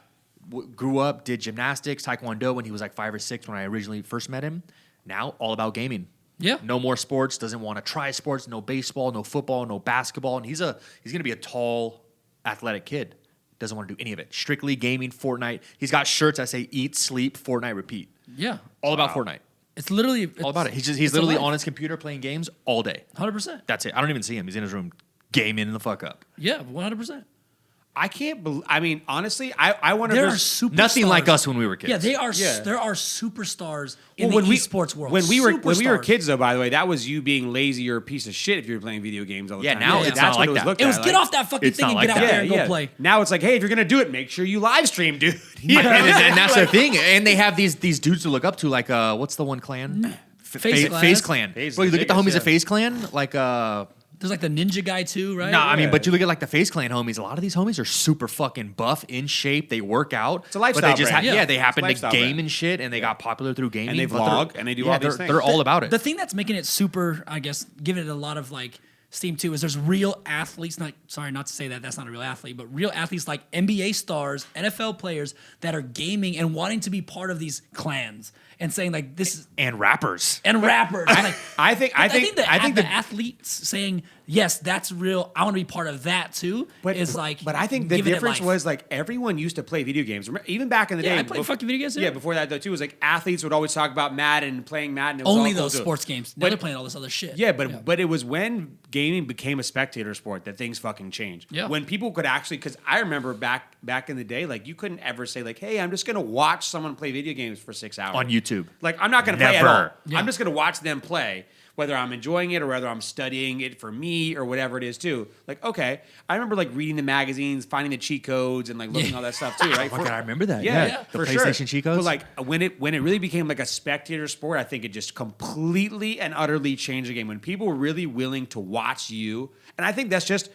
Grew up, did gymnastics, taekwondo when he was like 5 or 6 when I originally first met him. Now, all about gaming. Yeah. No more sports, doesn't want to try sports, no baseball, no football, no basketball. And he's going to be a tall, athletic kid. Doesn't want to do any of it. Strictly gaming, Fortnite. He's got shirts that say eat, sleep, Fortnite, repeat. Yeah. All about Fortnite. It's literally All about it. He's literally on his computer playing games all day. 100%. That's it. I don't even see him. He's in his room gaming the fuck up. Yeah, 100%. I can't believe. I mean, honestly, I wonder. There if are there's superstars. Nothing like us when we were kids. Yeah, they are. Yeah. There are superstars in when the esports world. When we were Superstars. kids, though, by the way, that was you being lazy or a piece of shit if you were playing video games all the Yeah, time. now it's that's not what like it was that. looked It was at. get off that fucking it's thing not and like get out that. there and go play. Now it's like, hey, if you're gonna do it, make sure you live stream, dude. And that's the thing. And they have these dudes to look up to, like what's the one clan? FaZe Clan. FaZe Clan. FaZe Bro, you look at the homies biggest, of FaZe Clan, like There's like the ninja guy too, right? I mean, Yeah. but you look at like the FaZe Clan homies. A lot of these homies are super fucking buff, in shape. They work out. It's a lifestyle But they just brand. they happen to It's a lifestyle game brand. and shit, and they got popular through gaming. And they but vlog, and they do all these things. They're all about it. The thing that's making it super, I guess, giving it a lot of like steam too, is there's real athletes. Not to say that that's not a real athlete, but real athletes like NBA stars, NFL players that are gaming and wanting to be part of these clans and saying like this is and rappers. and rappers. Like, I think the athletes saying yes, that's real. I want to be part of that too. But I think the giving it difference life. was like everyone used to play video games. Remember, even back in the Yeah, day, I played fucking video games, Yeah, yeah. before that though too, was like athletes would always talk about Madden and playing Madden. It was only all cool those too. sports games. Now But- they're playing all this other shit. Yeah, but it was when gaming became a spectator sport that things fucking changed. Yeah. When people could actually, because I remember back in the day, like you couldn't ever say like, hey, I'm just gonna watch someone play video games for 6 hours On YouTube. Like I'm not gonna play at Never. all. Yeah. I'm just gonna watch them play, whether I'm enjoying it or whether I'm studying it for me or whatever it is too. Like okay, I remember like reading the magazines, finding the cheat codes, and like looking at all that stuff too. Right? Oh my God, I remember that. Yeah, The for PlayStation sure. cheat codes. But like when it really became like a spectator sport, I think it just completely and utterly changed the game. When people were really willing to watch you, and I think that's just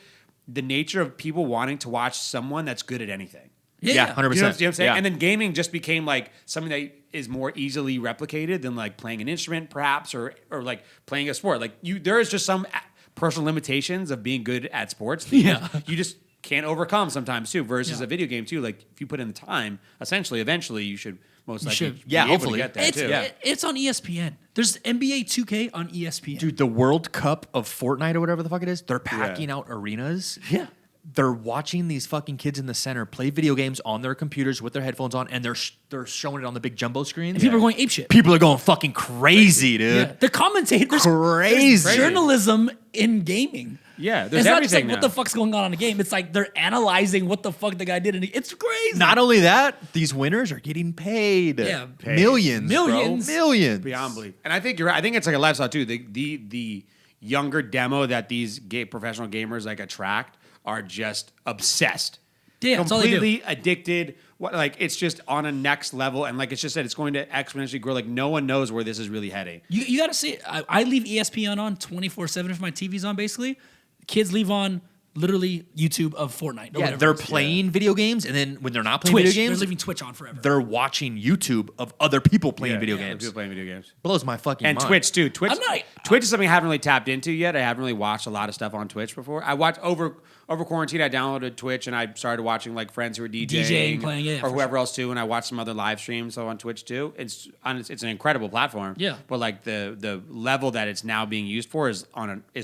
the nature of people wanting to watch someone that's good at anything. Yeah. 100%. You know what I'm saying? Yeah. And then gaming just became like something that is more easily replicated than like playing an instrument, perhaps, or like playing a sport. Like there is just some personal limitations of being good at sports. That you just can't overcome sometimes too. Versus a video game too. Like if you put in the time, eventually you should most likely should. be Yeah, able hopefully. to get that too. It's on ESPN. There's NBA 2K on ESPN. Dude, the World Cup of Fortnite or whatever the fuck it is, they're packing out arenas. Yeah. They're watching these fucking kids in the center play video games on their computers with their headphones on, and they're showing it on the big jumbo screen. And people are going apeshit. People are going fucking crazy, dude. Yeah. The commentators. Crazy. There's journalism in gaming. Yeah, there's It's not just like everything what now. the fuck's going on in the game. It's like they're analyzing what the fuck the guy did, and it's crazy. Not only that, these winners are getting paid. Yeah. Paid. Millions. Millions. Bro. Millions. Beyond belief. And I think you're right. I think it's like a lifestyle too. The younger demo that these professional gamers like attract are just obsessed. Yeah, that's all they do. completely addicted. Like it's just on a next level, and like it's just said, it's going to exponentially grow. Like no one knows where this is really heading. You got to see it. I leave ESPN on 24/7 if my TV's on. Basically, kids leave on literally YouTube of Fortnite. Or Yeah, whatever they're it is. playing video games, and then when they're not playing Twitch. video They're games, leaving Twitch on forever. they're watching YouTube of other people playing video Yeah, games. people playing video games. Blows my fucking And mind. Twitch too. Twitch is something I haven't really tapped into yet. I haven't really watched a lot of stuff on Twitch before. I watched over quarantine. I downloaded Twitch and I started watching like friends who are DJing playing, yeah, or for whoever else too. And I watched some other live streams on Twitch too. It's an incredible platform. Yeah. but like the level that it's now being used for is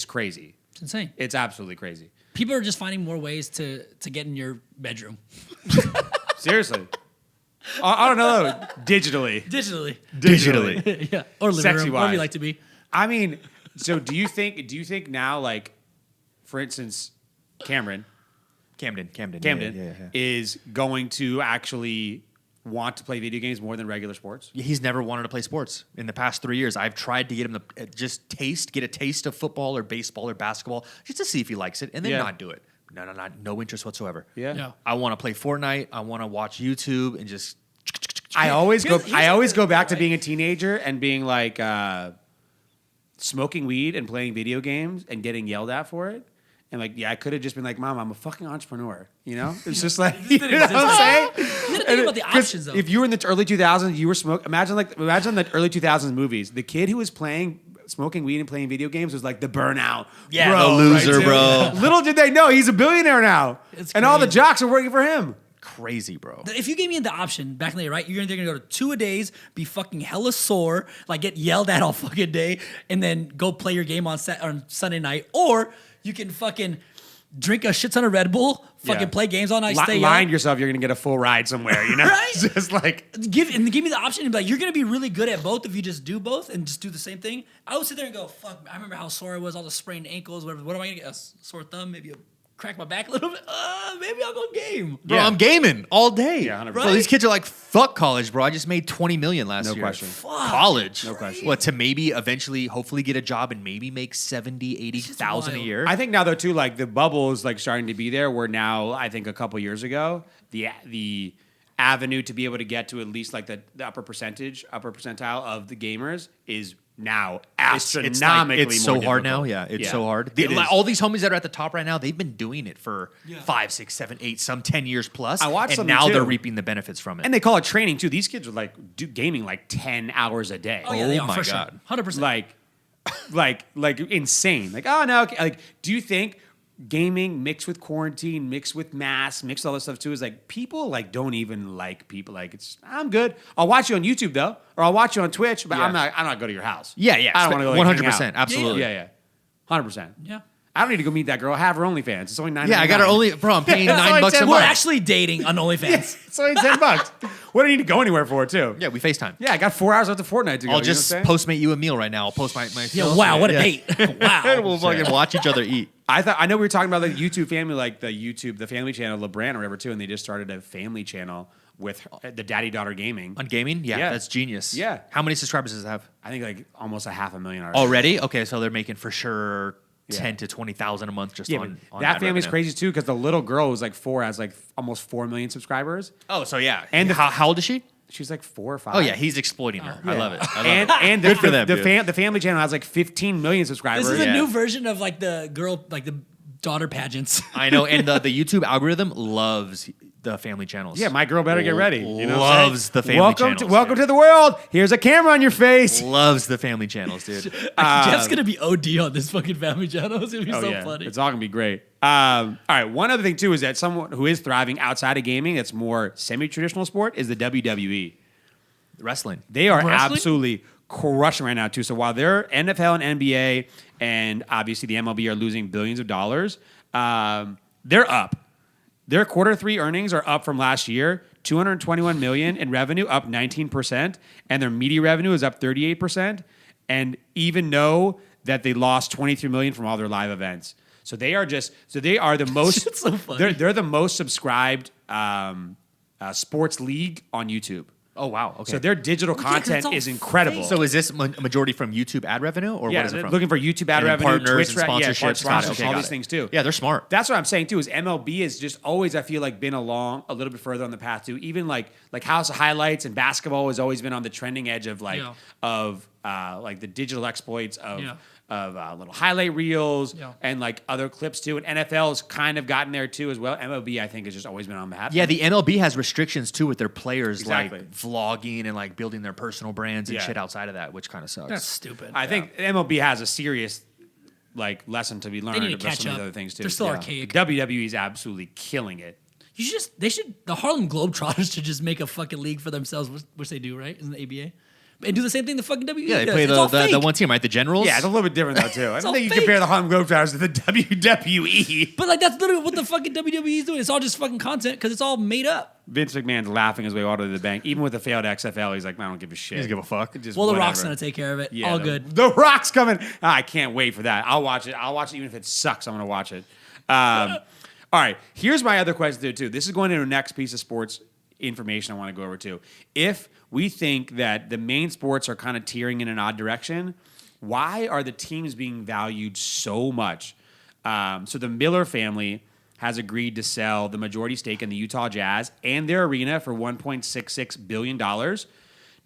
crazy. It's insane. It's absolutely crazy. People are just finding more ways to get in your bedroom. Seriously. I don't know. Digitally. Digitally. Yeah. Or living Sexy room, wherever wise. you like to be. I mean, so do you think now, like, for instance, Camden Yeah. is going to actually want to play video games more than regular sports? He's never wanted to play sports in the past 3 years. I've tried to get him to just get a taste of football or baseball or basketball just to see if he likes it and then Yeah. not do it. No interest whatsoever. Yeah. Yeah. I want to play Fortnite. I want to watch YouTube and just I always go back to being a teenager and being like smoking weed and playing video games and getting yelled at for it. And like, yeah, I could have just been like, Mom, I'm a fucking entrepreneur. You know? It's just like, you know what I'm saying? You gotta think about the options, though. If you were in the early 2000s, you were smoking. Imagine the early 2000s movies. The kid who was smoking weed and playing video games was like the burnout. Yeah, bro, the loser, right, bro. Little did they know he's a billionaire now. It's And all the crazy. jocks are working for him. Crazy, bro. If you gave me the option back in the day, right, you're either gonna go to 2-a-days, be fucking hella sore, like get yelled at all fucking day, and then go play your game on Sunday night, or you can fucking drink a shit ton of Red Bull, fucking Yeah. play games all night, stay Lying to up. yourself, you're gonna get a full ride somewhere. You know, Right? Just like Give me the option and be like, you're gonna be really good at both if you just do both and just do the same thing. I would sit there and go, fuck, I remember how sore I was, all the sprained ankles, whatever. What am I gonna get? A sore thumb, maybe crack my back a little bit. Maybe I'll go game. Bro, Yeah. I'm gaming all day. Yeah, 100%. Bro, these kids are like, fuck college, bro. I just made $20 million last No year. question. College. No question. What, to maybe eventually, hopefully get a job and maybe make 70, 80,000 a wild. year? I think now though too, like the bubble is like starting to be there. Where now I think a couple years ago, the avenue to be able to get to at least like the upper percentile of the gamers is now astronomically it's more so hard difficult. now. Yeah, it's so hard. It is. All these homies that are at the top right now, they've been doing it for 5, 6, 7, 8, some 10 years plus. I watched and something, now too. they're reaping the benefits from it. And they call it training too. These kids are like gaming like 10 hours a day. Oh yeah, they Oh are my for God. sure, 100%. like insane. Like, oh no, okay. Like, do you think gaming mixed with quarantine, mixed with masks, mixed all this stuff too is like people like don't even like people like I'm good. I'll watch you on YouTube though, or I'll watch you on Twitch, but Yeah. I'm not go to your house. yeah, yeah. I don't want to go like, 100%. hang out. Absolutely. Yeah. 100%. yeah. I don't need to go meet that girl. Have her OnlyFans. It's only $9. Yeah, I got her only, bro, I'm paying It's only $9 a 10 We're month. actually dating on OnlyFans. It's only $10. What do you need to go anywhere for too? Yeah, we FaceTime. Yeah, I got 4 hours left of Fortnite to go. I'll you just know what I'm saying? Postmate you a meal right now. I'll post my Yeah, wow, what a Yeah. date. Wow. We'll fucking watch each other eat. I know we were talking about the YouTube family, like the family channel, LeBron or whatever too, and they just started a family channel with the daddy-daughter gaming. On gaming? Yeah, Yeah. that's genius. Yeah. How many subscribers does it have? I think like almost 500,000 already. Already? Okay, so they're making for sure Yeah. 10 to 20,000 a month just Yeah, on but that family's revenue. crazy too because the little girl who's like 4 has like almost 4 million subscribers. Oh, so yeah. And And how old is she? She's like 4 or 5. Oh yeah, he's exploiting her. I love it. I love it. And Good for them, dude. the family channel has like 15 million subscribers. This is a Yeah. new version of like the girl, like the daughter pageants. I know, and the YouTube algorithm loves the family channels. Yeah, my girl better get ready. You know what I'm Loves saying? the family welcome channels. welcome to the world. Here's a camera on your face. Loves the family channels, dude. Jeff's gonna be OD on this fucking family channel. It's gonna be so funny. It's all gonna be great. All right, one other thing too is that someone who is thriving outside of gaming that's more semi-traditional sport is the WWE. Wrestling. They are Wrestling? absolutely crushing right now too. So while their NFL and NBA and obviously the MLB are losing billions of dollars, they're up. Their quarter 3 earnings are up from last year, $221 million in revenue, up 19%, and their media revenue is up 38%. And even know that they lost $23 million from all their live events. So they are the most. It's so funny. They're the most subscribed sports league on YouTube. Oh wow. Okay. So their digital 'cause it's content all is incredible. fake. So is this majority from YouTube ad revenue, or yeah, what is it they're from? looking for YouTube ad And then revenue, partners Twitch and sponsorships. Got it. sponsorships, Okay, all got these it. things too. Yeah, they're smart. That's what I'm saying too. Is MLB is just always I feel like been a little bit further on the path too. Even like House of Highlights and basketball has always been on the trending edge of like the digital exploits of. Yeah. Of little highlight reels Yeah. and like other clips too, and NFL's kind of gotten there too as well. MLB I think has just always been on the path. Yeah, the MLB has restrictions too with their players, Exactly. like vlogging and like building their personal brands and Yeah. shit outside of that, which kind of sucks. That's stupid. I think MLB has a serious like lesson to be learned. need to about catch some of up. the other things too. They're still archaic. WWE is absolutely killing it. The Harlem Globetrotters should just make a fucking league for themselves, which they do, right? Isn't the ABA? And do the same thing the fucking WWE yeah, they does. play It's all the fake. one team, right? The Generals. Yeah, it's a little bit different though too. I all don't think you fake. compare the Harlem Globetrotters to the WWE. But like that's literally what the fucking WWE is doing. It's all just fucking content because it's all made up. Vince McMahon's laughing his way all to the bank. Even with the failed XFL, he's like, I don't give a shit. He doesn't give a fuck. Just Well, The whatever. Rock's gonna take care of it. Yeah, all the- good. The Rock's coming. I can't wait for that. I'll watch it. Even if it sucks, I'm gonna watch it. All right. Here's my other question too. This is going into the next piece of sports information I want to go over too. If we think that the main sports are kind of tearing in an odd direction, why are the teams being valued so much? So the Miller family has agreed to sell the majority stake in the Utah Jazz and their arena for $1.66 billion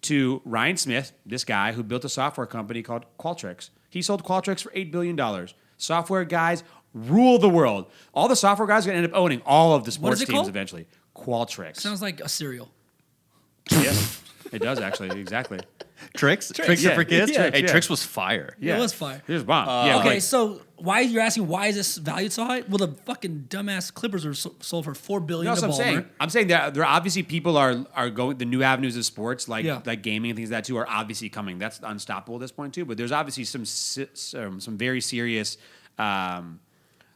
to Ryan Smith, this guy who built a software company called Qualtrics. He sold Qualtrics for $8 billion. Software guys rule the world. All the software guys are going to end up owning all of the sports teams called? eventually. Qualtrics. Sounds like a cereal. Yeah, it does actually, exactly. Tricks Yeah. for kids. Yeah. Hey, Yeah. Tricks was fire. Yeah. It was fire. Here's bomb. Yeah, Okay, like- so you're asking why is this valued so high? Well, the fucking dumbass Clippers were sold for $4 billion. No, that's what I'm saying. I'm saying that there are obviously people are going the new avenues of sports like Yeah. like gaming and things like that too are obviously coming. That's unstoppable at this point too. But there's obviously some very serious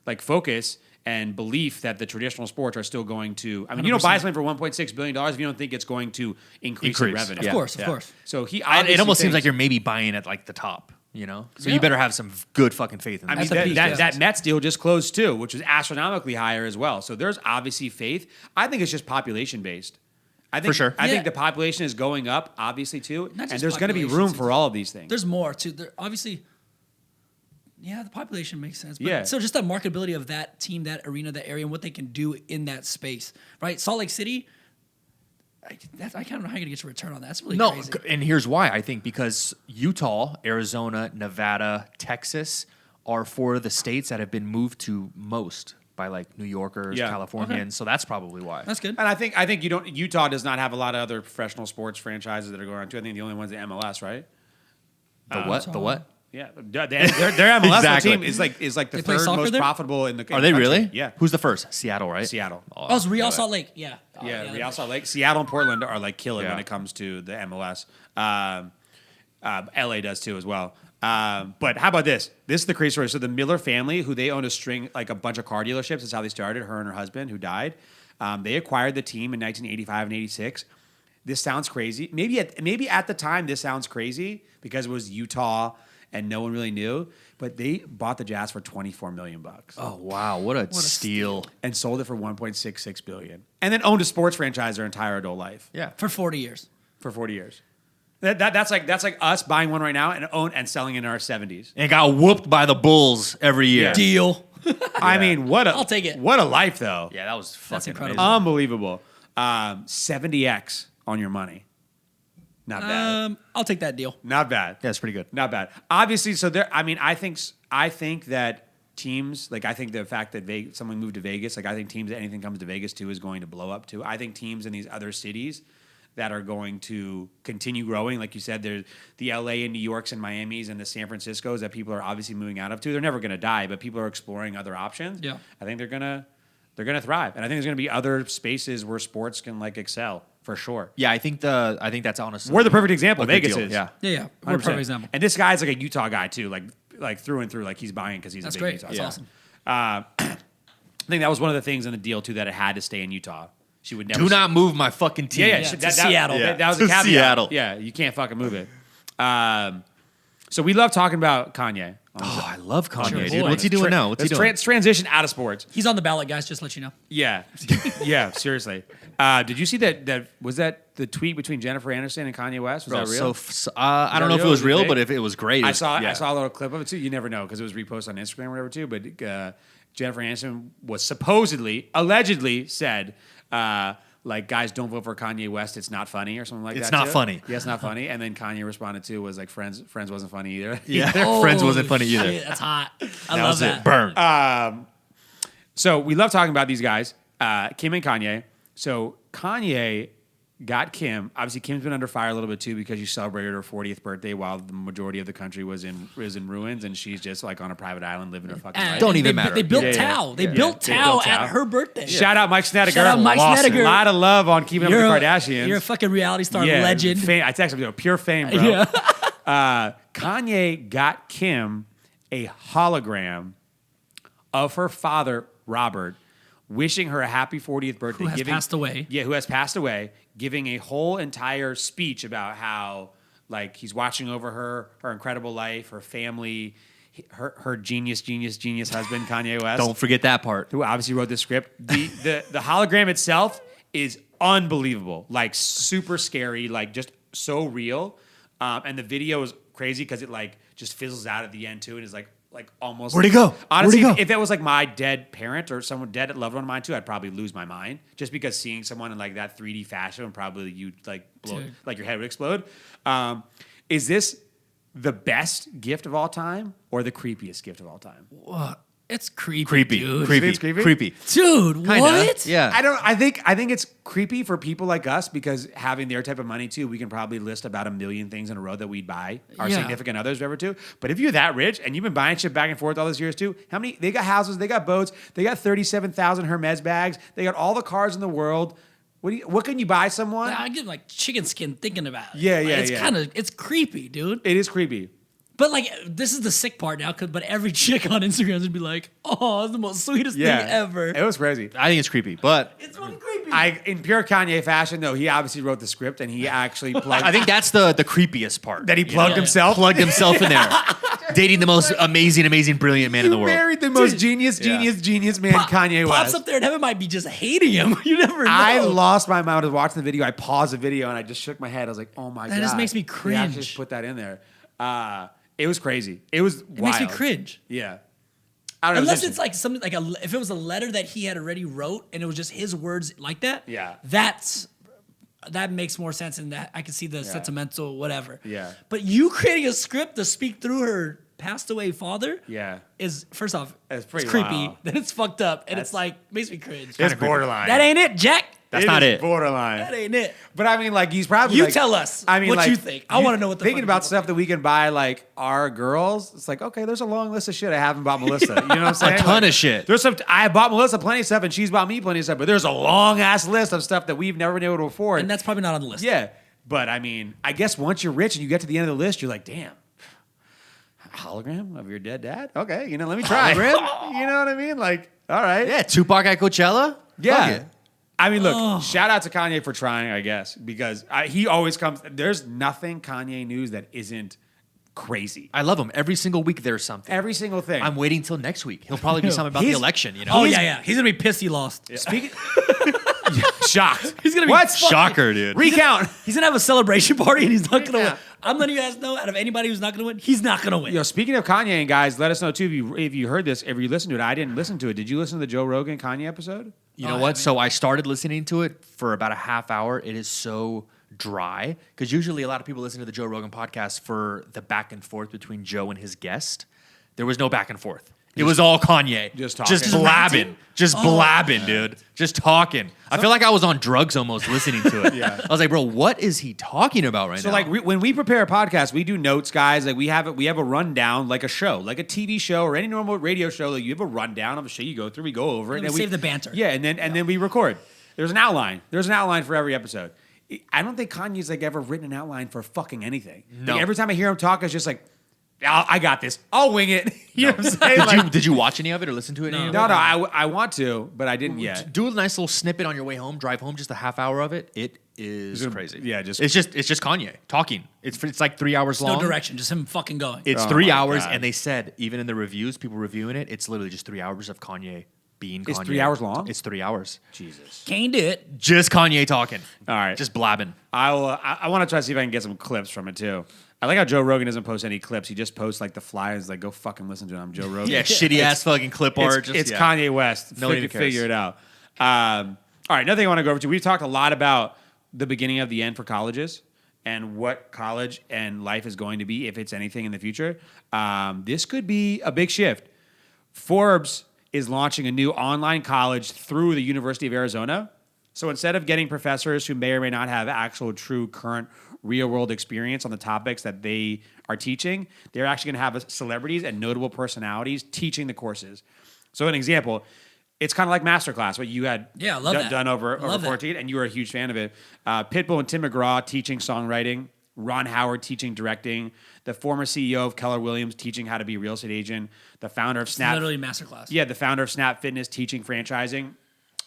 like focus and belief that the traditional sports are still going to. I mean, you don't buy something for $1.6 billion if you don't think it's going to increase in revenue. Of course. So he It obviously almost seems thinks- like you're maybe buying at like the top, you know? So Yeah. you better have some good fucking faith in I that. mean, At the that, peak, that, yeah. that Mets deal just closed too, which was astronomically higher as well. So there's obviously faith. I think it's just population based. I think, For sure. I Yeah. think the population is going up, obviously too, Not and just there's going to be population, room for all of these things. There's more too. There obviously. Yeah, the population makes sense. But Yeah. So just the marketability of that team, that arena, that area, and what they can do in that space, right? Salt Lake City. I kind of know how you're gonna get your return on that. That's really No, crazy. and here's why. I think because Utah, Arizona, Nevada, Texas are four of the states that have been moved to most by like New Yorkers, Yeah. Californians. So that's probably why. That's good. And I think Utah does not have a lot of other professional sports franchises that are going on too. I think the only one's the MLS, right? The what? The what? Yeah, their MLS Exactly. team is like the They play third soccer most there? profitable in the. Are they country. really? Yeah, Who's the first? Seattle, right? Seattle. Oh, it's Real yeah. Salt Lake. Yeah. Oh, Yeah, Real that- Salt Lake, Seattle, and Portland are like killing Yeah. when it comes to the MLS. LA does too as well. But how about this? This is the crazy story. So the Miller family, who they owned a bunch of car dealerships. That's how they started. Her and her husband, who died, they acquired the team in 1985 and 86. This sounds crazy. Maybe at the time this sounds crazy because it was Utah and no one really knew. But they bought the Jazz for $24 million Oh wow, what a steal! and sold it for $1.66 billion, and then owned a sports franchise their entire adult life. Yeah, For 40 years. For 40 years. That's like us buying one right now and selling in our 70s. and got whooped by the Bulls every year. Deal. I mean, I'll take it. What a life, though. Yeah, that was fucking incredible. amazing. Unbelievable. 70x on your money. Not bad. I'll take that deal. Not bad. Yeah, it's pretty good. Not bad. Obviously, so there. I mean, I think that teams like I think the fact that someone moved to Vegas, like I think teams that anything comes to Vegas to is going to blow up too. I think teams in these other cities that are going to continue growing, like you said, there's the LA and New Yorks and Miamis and the San Franciscos that people are obviously moving out of too. They're never going to die, but people are exploring other options. Yeah. I think they're gonna thrive, and I think there's going to be other spaces where sports can like excel for sure. Yeah, I think that's honestly We're the perfect example. a good Vegas deal. is. Yeah. Yeah. We're a 100%. perfect example. And this guy's like a Utah guy too, like through and through. Like he's buying because he's That's a great. big Utah. That's guy. awesome. I think that was one of the things in the deal too that it had to stay in Utah. She would never. Do not move my fucking team. Yeah, Yeah, to Seattle. That was To a caveat. Seattle. Yeah, you can't fucking move it. So we love talking about Kanye. Oh, I love Kanye, Your dude. boy. What's he doing now? What's he doing? Let's transition out of sports. He's on the ballot, guys. Just to let you know. Yeah, yeah. Seriously, did you see that? Was that the tweet between Jennifer Aniston and Kanye West? Was Bro, that real? I don't know if it real? was Was it real, fake? but if it was great, I saw yeah. a little clip of it too. You never know because it was reposted on Instagram or whatever too. But Jennifer Aniston was allegedly said, like, guys, don't vote for Kanye West. It's not funny or something like that. It's not too. funny. Yeah, it's not funny. And then Kanye responded to was like, Friends wasn't funny either. Yeah, Friends wasn't Oh, funny either. shit, that's hot. I That love was that. it. Burn. So we love talking about these guys, Kim and Kanye. So Kanye got Kim. Obviously, Kim's been under fire a little bit too because she celebrated her 40th birthday while the majority of the country was in ruins, and she's just like on a private island living her fucking life. Don't even they, matter. They built Yeah, yeah, Tao. They yeah. built They Tao built Tao. at her birthday. Shout out Mike Snedeker. Shout out Mike Lost Snedeker. A lot of love on Keeping Up with the Kardashians. You're a fucking reality star Yeah, legend. I texted him, pure fame, bro. Yeah. Kanye got Kim a hologram of her father, Robert, wishing her a happy 40th birthday. Who has passed away. Yeah, who has passed away, giving a whole entire speech about how, like, he's watching over her incredible life, her family, her genius husband, Kanye West. Don't forget that part. Who obviously wrote the script. The hologram itself is unbelievable, like super scary, like just so real. And the video is crazy because it like just fizzles out at the end too, and is like almost. Where'd he go? Honestly, Where'd he go? if it was like my dead parent or someone dead loved one of mine too, I'd probably lose my mind just because seeing someone in like that 3D fashion would probably you like blow, Dude. like your head would explode. Is this the best gift of all time or the creepiest gift of all time? What? It's creepy, Creepy. dude. Creepy. It's creepy? Creepy. Dude, Kinda. what? Yeah. I think it's creepy for people like us because having their type of money too, we can probably list about 1 million things in a row that we'd buy our Yeah. significant others ever too. But if you're that rich and you've been buying shit back and forth all those years too, how many? They got houses, they got boats, they got 37,000 Hermes bags, they got all the cars in the world. What can you buy someone? I get like chicken skin thinking about it. Yeah, Like, yeah, it's yeah. it's creepy, dude. It is creepy. But like, this is the sick part now. But every chick on Instagram would be like, "Oh, it's the most sweetest Yeah, thing ever." It was crazy. I think it's creepy, but It's fucking creepy. In pure Kanye fashion, though, he obviously wrote the script and he actually plugged. I think that's the creepiest part. that he plugged Yeah. himself. Plugged himself in there, dating the most amazing, brilliant man in the You world. married the most Dude. genius man, Kanye Pops West. up there in heaven might be just hating him. You never know. I lost my mind. I was watching the video. I paused the video and I just shook my head. I was like, "Oh my god!" That just makes me They actually cringe. just put that in there. It was crazy. It was. It makes me cringe. Yeah. I don't know. Unless it's like something like if it was a letter that he had already wrote and it was just his words like that. Yeah. That makes more sense, and that I can see the sentimental whatever. Yeah. But you creating a script to speak through her passed away father. Yeah. Is first off, That's it's pretty creepy. wild. Then it's fucked up, and That's- it's like makes me cringe. it's borderline. That ain't it, Jack. That's not is it. Borderline. That ain't it. But I mean, like, he's probably. You like- tell us I mean, what like, you think. I wanna know what the thinking fuck about people stuff that we can buy, like our girls. It's like, okay, there's a long list of shit I haven't bought Melissa. You know what I'm saying? ton Like, of shit. There's some. I have bought Melissa plenty of stuff, and she's bought me plenty of stuff. But there's a long ass list of stuff that we've never been able to afford. And that's probably not on the list. Yeah, but I mean, I guess once you're rich and you get to the end of the list, you're like, damn. Hologram of your dead dad? Okay, let me try. Hologram? You know what I mean? Like, all right. Yeah, Tupac at Coachella. Yeah. Fuck it. I mean, look, shout out to Kanye for trying, I guess, because he always comes. There's nothing Kanye news that isn't crazy. I love him. Every single week there's something. Every single thing. I'm waiting till next week. He'll probably be something about the He's- election. You know. Oh yeah. He's gonna be pissed he lost. Speaking. Shocked. He's gonna be What? Shocker, dude. Recount. He's gonna have a celebration party and he's not gonna Yeah. win. I'm letting you guys know, out of anybody who's not gonna win, he's not gonna win. Speaking of Kanye, and guys, let us know too if you heard this, if you listened to it. I didn't listen to it. Did you listen to the Joe Rogan Kanye episode? You know what? So I started listening to it for about a half hour. It is so dry because usually a lot of people listen to the Joe Rogan podcast for the back and forth between Joe and his guest. There was no back and forth. It was all Kanye. Just talking. Just blabbing. Just blabbing, dude. Just talking. I feel like I was on drugs almost listening to it. Yeah. I was like, bro, what is he talking about right So now? like when we prepare a podcast, we do notes, guys. Like we have a rundown, like a show, like a TV show or any normal radio show. Like you have a rundown of a show you go through. We go over it, And we and save the banter. Yeah, and then we record. There's an outline. There's an outline for every episode. I don't think Kanye's like ever written an outline for fucking anything. No. Like, every time I hear him talk, it's just like, I got this. I'll wing it. You know what I'm saying? did, Like, you, did you watch any of it or listen to it? any of it? no, I want to, but I didn't yet. Do a nice little snippet on your way home. Drive home, just a half hour of it. It is crazy. yeah, just- it's just Kanye talking. It's like 3 hours long. No direction, just him fucking going. It's Oh 3 my hours, God. and they said even in the reviews, people reviewing it, it's literally just 3 hours of Kanye being Kanye. It's 3 hours long? It's 3 hours. Jesus. Can't do it. Just Kanye talking. All right. Just blabbing. I want to try to see if I can get some clips from it too. I like how Joe Rogan doesn't post any clips. He just posts like the flyers, like go fucking listen to him, Joe Rogan. Yeah, shitty ass fucking clip art. It's Kanye West. Nobody Nobody cares. figure it out. All right, another thing I want to go over to. We've talked a lot about the beginning of the end for colleges and what college and life is going to be, if it's anything in the future. This could be a big shift. Forbes is launching a new online college through the University of Arizona. So instead of getting professors who may or may not have actual, true, current, real-world experience on the topics that they are teaching, they're actually going to have celebrities and notable personalities teaching the courses. So an example, it's kind of like Masterclass, what you had Yeah, I love that. done over I love that. 14, and you were a huge fan of it. Pitbull and Tim McGraw teaching songwriting, Ron Howard teaching directing, the former CEO of Keller Williams teaching how to be a real estate agent, the founder of Snap. Literally masterclass. Yeah, the founder of Snap Fitness teaching franchising.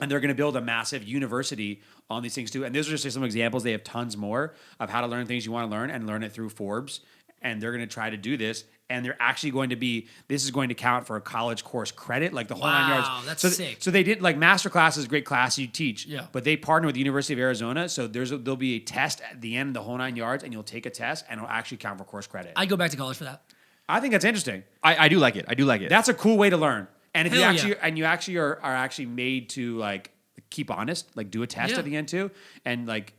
And they're going to build a massive university on these things too. And those are just some examples. They have tons more of how to learn things you want to learn and learn it through Forbes. And they're going to try to do this. And they're actually going to be, this is going to count for a college course credit, like the whole 9 yards. Wow, that's so, sick. So they did, like Masterclass is a great class you teach. Yeah. But they partner with the University of Arizona. So there'll be a test at the end of the whole 9 yards, and you'll take a test, and it'll actually count for course credit. I'd go back to college for that. I think that's interesting. I do like it. I do like it. That's a cool way to learn. And if Hell you actually are actually made to like keep honest, like do a test at the end too, and like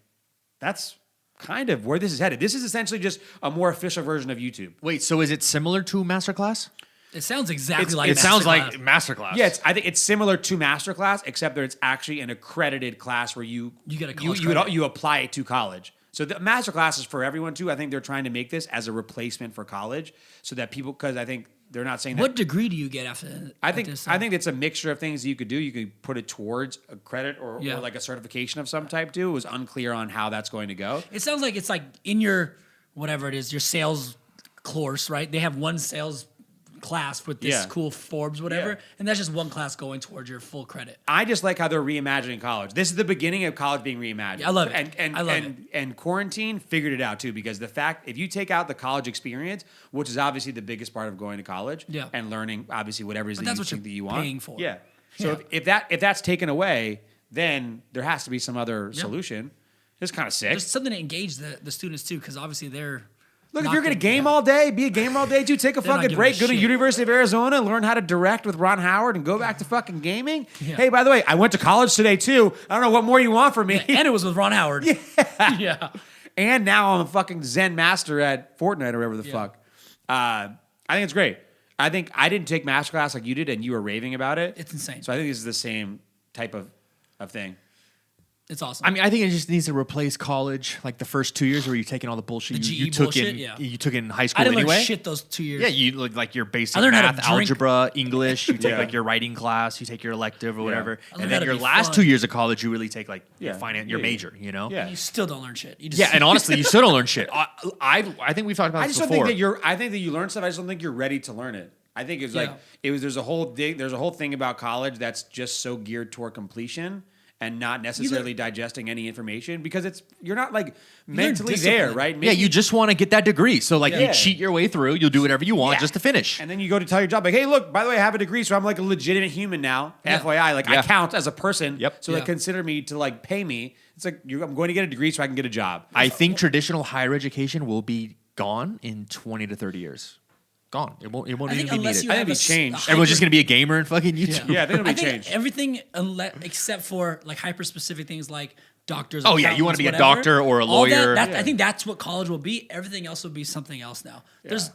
that's kind of where this is headed. This is essentially just a more official version of YouTube. Wait, so is it similar to Masterclass? It sounds exactly like It sounds like Masterclass. Masterclass. Yeah, I think it's similar to Masterclass, except that it's actually an accredited class where you get a college credit. you apply it to college. So the Masterclass is for everyone too. I think they're trying to make this as a replacement for college, so that people, because I think they're not saying that. What degree do you get after? I think it's a mixture of things you could do. You could put it towards a credit or Yeah. like a certification of some type too. It was unclear on how that's going to go. It sounds like it's like in your whatever it is, your sales course, right? They have one sales class with this Yeah. cool Forbes, whatever, Yeah. and that's just one class going towards your full credit. I just like how they're reimagining college. This is the beginning of college being reimagined. Yeah, I love it. And I love it. And quarantine figured it out too, because the fact, if you take out the college experience, which is obviously the biggest part of going to college, Yeah. and learning obviously whatever it is But that that's you what think you're that you want, paying for. Yeah. So Yeah. if that's taken away, then there has to be some other solution. It's kind of sick. There's something to engage the students too, because obviously they're Look, if not you're gonna gonna- game all day, be a gamer all day, dude, take a They're not fucking giving break, a go to shit. University of Arizona, learn how to direct with Ron Howard, and go back to fucking gaming. Yeah. Hey, by the way, I went to college today too. I don't know what more you want from me. and it was with Ron Howard. Yeah. And now I'm a fucking Zen master at Fortnite or whatever the fuck. I think it's great. I think I didn't take Masterclass like you did, and you were raving about it. It's insane. So I think this is the same type of thing. It's awesome. I mean, I think it just needs to replace college, like the first 2 years where you're taking all the bullshit The you GE took bullshit, in. yeah. You took in high school I didn't anyway. learn shit those 2 years. Yeah, you look like your basic I learned how to math, drink. algebra, English. You take Yeah. like your writing class. You take your elective or whatever, I learned and how then to your be last fun. 2 years of college, you really take like your Yeah. finance, your Yeah, yeah. major. You know. Yeah. And you still don't learn shit. You just Yeah, and honestly, you still don't learn shit. I think we've talked about I this just don't before. think that I think that you learn stuff. I just don't think you're ready to learn it. I think it's like there's a whole thing about college that's just so geared toward completion and not necessarily digesting any information, because you're not like mentally there, discipline. right? Yeah, you just want to get that degree. So like Yeah. you cheat your way through. You'll do whatever you want Yeah. just to finish. And then you go to tell your job, like, hey, look, by the way, I have a degree, so I'm like a legitimate human now. Yeah. FYI, like I Yeah. count as a person. Yep. So like consider me to like pay me. It's like I'm going to get a degree so I can get a job. I think traditional higher education will be gone in 20 to 30 years. Gone. It won't I even think be unless needed. you I have think it'd be changed. Everyone's just going to be a gamer and fucking YouTube. Yeah, I think it'll be I think changed. everything except for like hyper specific things like doctors. Oh, yeah, you wanna accountants, be a whatever. doctor or a All that- lawyer. that- Yeah. I think that's what college will be. Everything else will be something else now. There's,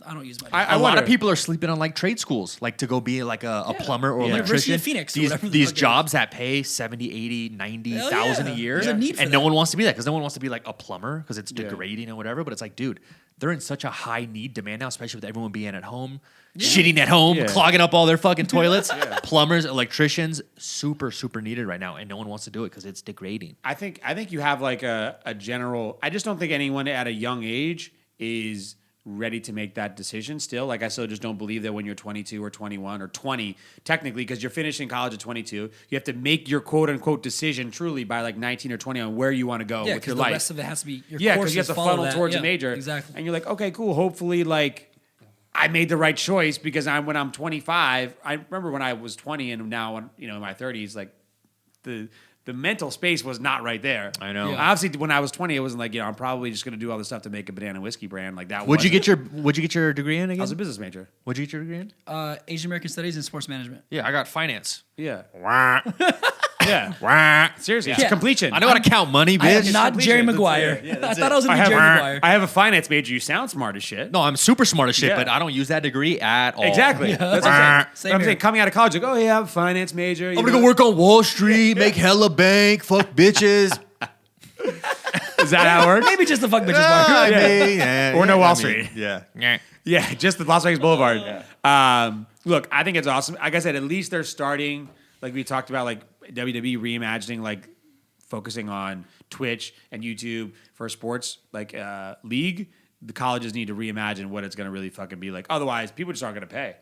I don't use my. I A lot wonder- of people are sleeping on like trade schools, like to go be like a plumber or University electrician. of Phoenix or These, whatever the these fuck it is. jobs that pay 70, 80, 90,000 yeah. a year. There's a need for and no that. one wants to be that because no one wants to be like a plumber because it's degrading or whatever. But it's like, dude, they're in such a high need demand now, especially with everyone being at home, shitting at home, Yeah. clogging up all their fucking toilets. Plumbers, electricians, super, super needed right now. And no one wants to do it because it's degrading. I think you have like a general. I just don't think anyone at a young age is ready to make that decision still. Like, I still just don't believe that when you're 22 or 21 or 20, technically, because you're finishing college at 22, you have to make your quote unquote decision truly by like 19 or 20 on where you want to go Yeah, with your because the life. rest of it has to be your Yeah, courses because you have to follow funnel that. towards Yeah, a major. Exactly. And you're like, okay, cool. Hopefully, like, I made the right choice because when I'm 25, I remember when I was 20 and now, in my 30s, like the mental space was not right there. I know. Yeah. Obviously, when I was 20, it wasn't like, I'm probably just going to do all this stuff to make a banana whiskey brand like that. What'd you wasn't. get your degree in again? I was a business major. What'd you get your degree in? Asian American Studies and Sports Management. Yeah, I got finance. Yeah. Wah. Yeah. Wah. Seriously, it's Yeah. completion. I know how to count money, I am bitch. not completion. Jerry That's- Maguire. yeah, I that's thought it. I was going to be Jerry Maguire. I have a finance major. You sound smart as shit. No, I'm super smart as shit, Yeah. but I don't use that degree at all. Exactly. That's what I'm saying. Same But I'm here. saying coming out of college, like, oh, yeah, I'm a finance major. I'm gonna go work on Wall Street, make hella bank, fuck bitches. Is that how it works? Maybe just the fuck bitches I part. mean, yeah, Or no yeah, Wall I mean, Street. Yeah. Yeah, just the Las Vegas Boulevard. Look, I think it's awesome. Like I said, at least they're starting, like we talked about, like WWE reimagining, like focusing on Twitch and YouTube for a sports like league. The colleges need to reimagine what it's going to really fucking be like. Otherwise, people just aren't going to pay.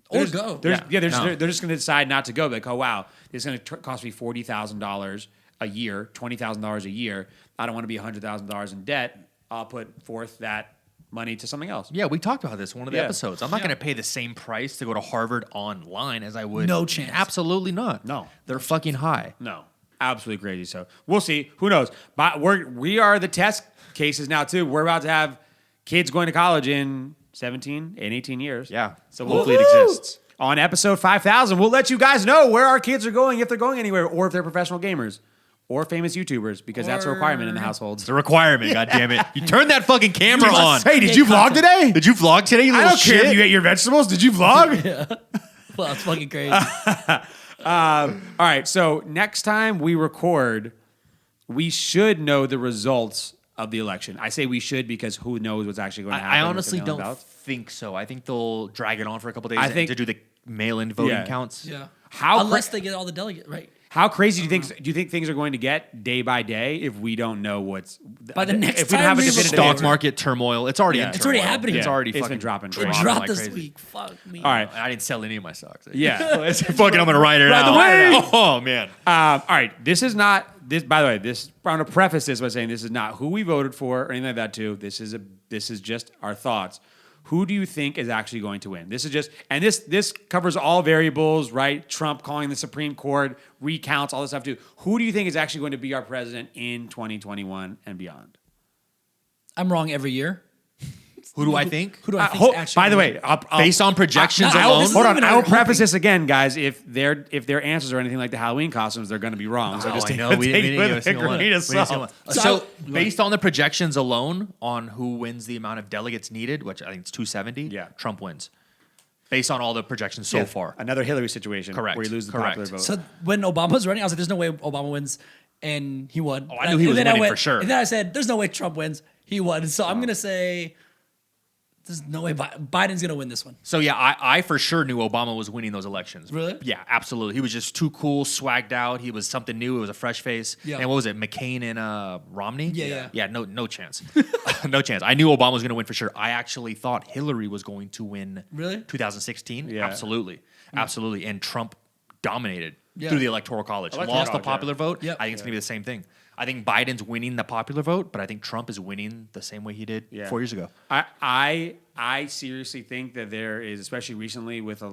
Or go. They're No. just going to decide not to go. Like, oh wow, it's going to cost me $40,000 a year, $20,000 a year. I don't want to be $100,000 in debt. I'll put forth that money to something else. Yeah, we talked about this in one of the Yeah. episodes. I'm not going to pay the same price to go to Harvard online as I would. No chance. Absolutely not. No. They're fucking high. No, absolutely crazy. So we'll see. Who knows? But we are the test cases now too. We're about to have kids going to college in 17 and 18 years. Yeah. So Hopefully it exists. On episode 5,000, we'll let you guys know where our kids are going, if they're going anywhere, or if they're professional gamers or famous YouTubers, because that's a requirement in the households. It's a requirement, God damn it. You turn that fucking camera on. Hey, did you vlog today? Did you vlog today, you I little don't care if shit? you ate your vegetables. Did you vlog? Well, that's fucking crazy. All right, so next time we record, we should know the results of the election. I say we should because who knows what's actually going to happen. I with honestly the mail-in don't ballots. think so. I think they'll drag it on for a couple days I think- to do the mail-in voting Yeah. counts. Yeah. How Unless they get all the delegates, right? How crazy do you think things are going to get day by day if we don't know what's By the next if we don't time have a we definitive Stock answer? market turmoil. It's already Yeah. in It's already turmoil. happening. It's Yeah. already It's been fucking dropping. It Dropping dropped like this crazy. week. Fuck me. All right. I didn't sell any of my stocks. Yeah. It's fucking, I'm going to write it By the out. way. Oh, man. All right. This is not this. By the way, this I'm going to preface this by saying this is not who we voted for or anything like that. Too. This is just our thoughts. Who do you think is actually going to win? This is just, and this covers all variables, right? Trump calling the Supreme Court, recounts, all this stuff too. Who do you think is actually going to be our president in 2021 and beyond? I'm wrong every year. Who do I think? Who do I think is actually? By the gonna way, Based on projections I- I- alone? this is hold on. even I will hoping. preface this again, guys. If their answers are anything like the Halloween costumes, they're going to be wrong. So Oh, just I take know. it We didn't with give a a single one. grain of We didn't salt. give a single one. So, based on the projections alone on who wins the amount of delegates needed, which I think it's 270, Yeah. Trump wins. Based on all the projections so Yeah, far. another Hillary situation, Correct. where he loses the Correct. popular vote. So when Obama was running, I was like, "There's no way Obama wins," and he won. Oh, I knew he was And then winning for sure. And then I said, "There's no way Trump wins." He won. So I'm gonna say, "There's no way Biden's gonna win this one." So yeah, I for sure knew Obama was winning those elections. Really? Yeah, absolutely. He was just too cool, swagged out. He was something new. It was a fresh face. Yeah. And what was it, McCain and Romney? Yeah. Yeah, no chance. No chance. I knew Obama was going to win for sure. I actually thought Hillary was going to win. Really? 2016. Yeah. Absolutely, absolutely. And Trump dominated Yeah. through the electoral college. Electoral Lost the college, yeah. popular vote. Yep. I think it's going to be the same thing. I think Biden's winning the popular vote, but I think Trump is winning the same way he did 4 years ago. I seriously think that there is, especially recently with a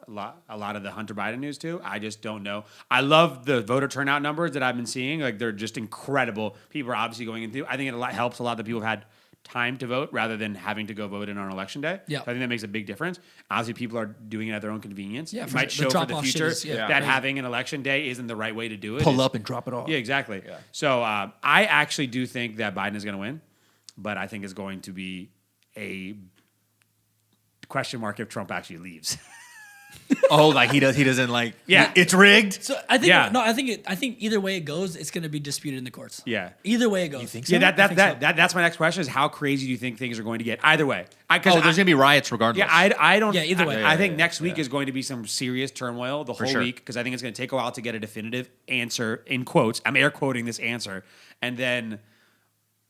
lot of the Hunter Biden news too. I just don't know. I love the voter turnout numbers that I've been seeing. Like they're just incredible. People are obviously going into. I think it helps a lot that people have had time to vote rather than having to go vote in on election day. Yeah. So I think that makes a big difference. Obviously, people are doing it at their own convenience. Yeah, it for might sure. The show for the drop-off shit future is- yeah, that crazy. having an election day isn't the right way to do it. Pull It's- up and drop it off. Yeah, exactly. So I actually do think that Biden is going to win, but I think it's going to be a question mark if Trump actually leaves. Oh, like he doesn't like. Yeah. it's rigged. So I think Yeah. no, I think either way it goes, it's gonna be disputed in the courts. Yeah. Either way it goes. You think Yeah, I think so. that's my next question is how crazy do you think things are going to get? Either way. Oh, there's going to be riots regardless. Yeah, I don't. Yeah, either way. I think next week is going to be some serious turmoil the whole sure. week because I think it's going to take a while to get a definitive answer in quotes. I'm air quoting this answer, and then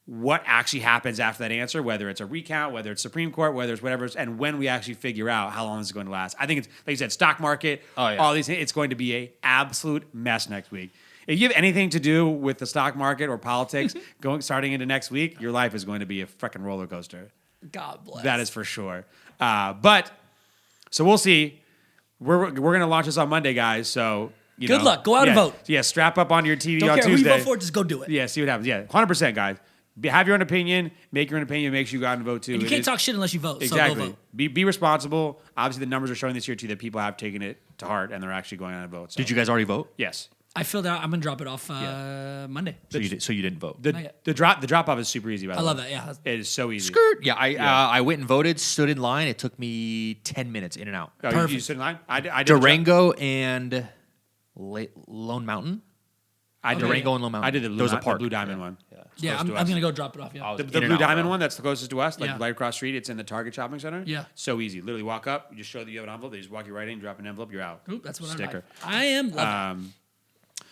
what actually happens after that answer, whether it's a recount, whether it's Supreme Court, whether it's whatever, and when we actually figure out how long this is going to last. I think it's like you said, stock market, all these. It's going to be a absolute mess next week. If you have anything to do with the stock market or politics starting into next week, your life is going to be a freaking roller coaster. God bless. That is for sure. But so we'll see. We're going to launch this on Monday, guys. So Good luck. Go out and vote. Yeah, strap up on your TV Don't on care Tuesday. who you vote for, just go do it. Yeah, see what happens. Yeah, 100%, guys. Have your own opinion. Make your own opinion. Make sure you go out and vote too. And you It can't is- talk shit unless you vote. Exactly. So go vote. Be responsible. Obviously, the numbers are showing this year too that people have taken it to heart and they're actually going out and vote. So. Did you guys already vote? Yes. I filled out. I'm gonna drop it off Monday. So you didn't vote. The Not yet. the drop off is super easy. By the I way. love that. Yeah. It is so easy. Skirt. Yeah, I went and voted, stood in line. It took me 10 minutes in and out. Oh, you Perfect. stood in line? I did the drop- Durango and Lone Mountain. I did Durango and Lone Mountain. I did the blue, There was a the park. blue diamond one. Yeah. Close I'm to us. gonna go drop it off. Yeah. The in blue and out, diamond bro. one that's the closest to us, like Yeah. right across the street. It's in the Target shopping center. Yeah. So easy. Literally walk up, you just show that you have an envelope. They just walk you right in, drop an envelope, you're out. Oop, that's what Sticker. I am. Love it.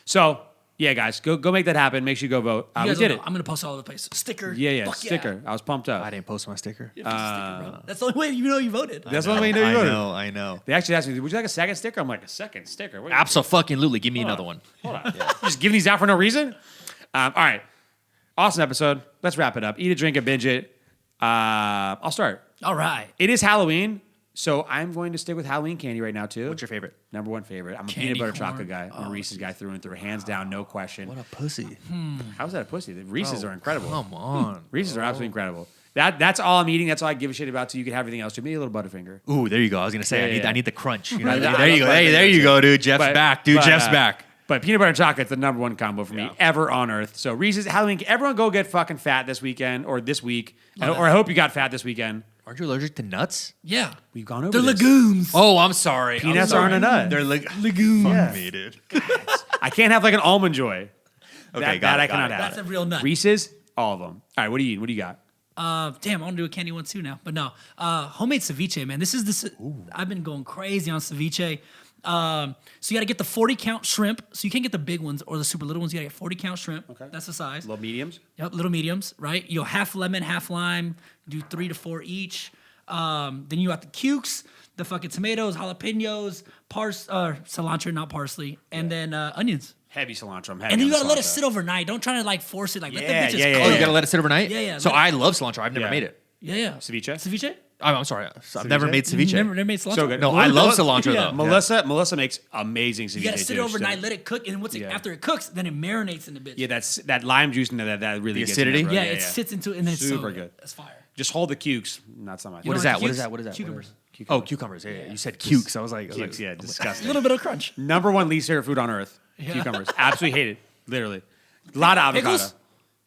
So yeah, guys, go make that happen. Make sure you go vote. You We guys did know, it. I'm gonna post all over the place. Sticker. Yeah, Fuck sticker. I was pumped up. I didn't post my sticker. Yeah. Sticker, bro. That's the only way you know you voted. That's the only way you know you voted. I know. They actually asked me, "Would you like a second sticker?" I'm like, "A second sticker? Wait, Absolutely. Give me another one. Hold on. Just giving these out for no reason." All right, awesome episode. Let's wrap it up. Eat a drink, and binge it. I'll start. All right. It is Halloween, so I'm going to stick with Halloween candy right now too. What's your favorite? Number one favorite. I'm a Candy peanut butter corn. chocolate guy. I'm a Reese's guy through and through. Hands down, no question. What a pussy. How's that a pussy? The Reese's are incredible. Come on. Reese's are absolutely incredible. That's all I'm eating. That's all I give a shit about. So you can have everything else. Maybe a little Butterfinger. Ooh, there you go. I was gonna say Yeah, I need the crunch. You know, Right. there you go. Hey, there you go, dude. Jeff's back, dude. Jeff's back. But peanut butter and chocolate's the number one combo for me ever on earth. So Reese's, Halloween, everyone go get fucking fat this weekend or this week. Or I hope you got fat this weekend. Aren't you allergic to nuts? Yeah. We've gone over They're this. legumes. Oh, I'm sorry. Peanuts aren't a nut. They're Legumes. Fuck me, dude. I can't have like an almond joy. Okay, that I got cannot it. have. That's a real nut. Reese's, all of them. All right, what are you eating? What do you got? Damn, I want to do a candy one too now. But no, homemade ceviche, man. This is this. I've been going crazy on ceviche. So you got to get the 40 count shrimp. So you can't get the big ones or the super little ones. You got to get 40 count shrimp. Okay. That's the size. Little mediums? Yep, little mediums, right? You know, half lemon, half lime. Do 3 to 4 each. Then you got the cukes, the fucking tomatoes, jalapenos, cilantro, not parsley, and then onions. Heavy cilantro. I'm heavy And then you on gotta let it cilantro. sit overnight. Don't try to like force it. Like let the Yeah, bitches yeah, cook. Oh, you gotta let it sit overnight? Yeah, yeah. So I love cilantro. I've never Yeah. made it. Yeah. Ceviche? Ceviche? I'm sorry. I've never made ceviche. Never made cilantro. So good. No, I love cilantro Yeah. though. Melissa makes amazing ceviche. You gotta sit too. it overnight, She- let it cook, and once Yeah. after it cooks, then it marinates in the bitch. Yeah, that lime juice and that really The gets in there, acidity? bro. yeah, it sits into it, and then it's Super so good. That's fire. Just hold the cukes. Not so much. You What don't is like that? What cukes? is that? What is that? Cucumbers. Oh, cucumbers. Yeah. You said cukes. I was like, Cukes, yeah, A disgusting. little bit of crunch. Number one least favorite food on earth. Yeah. Cucumbers. Absolutely hate it. Literally. A lot of avocado. Pickles?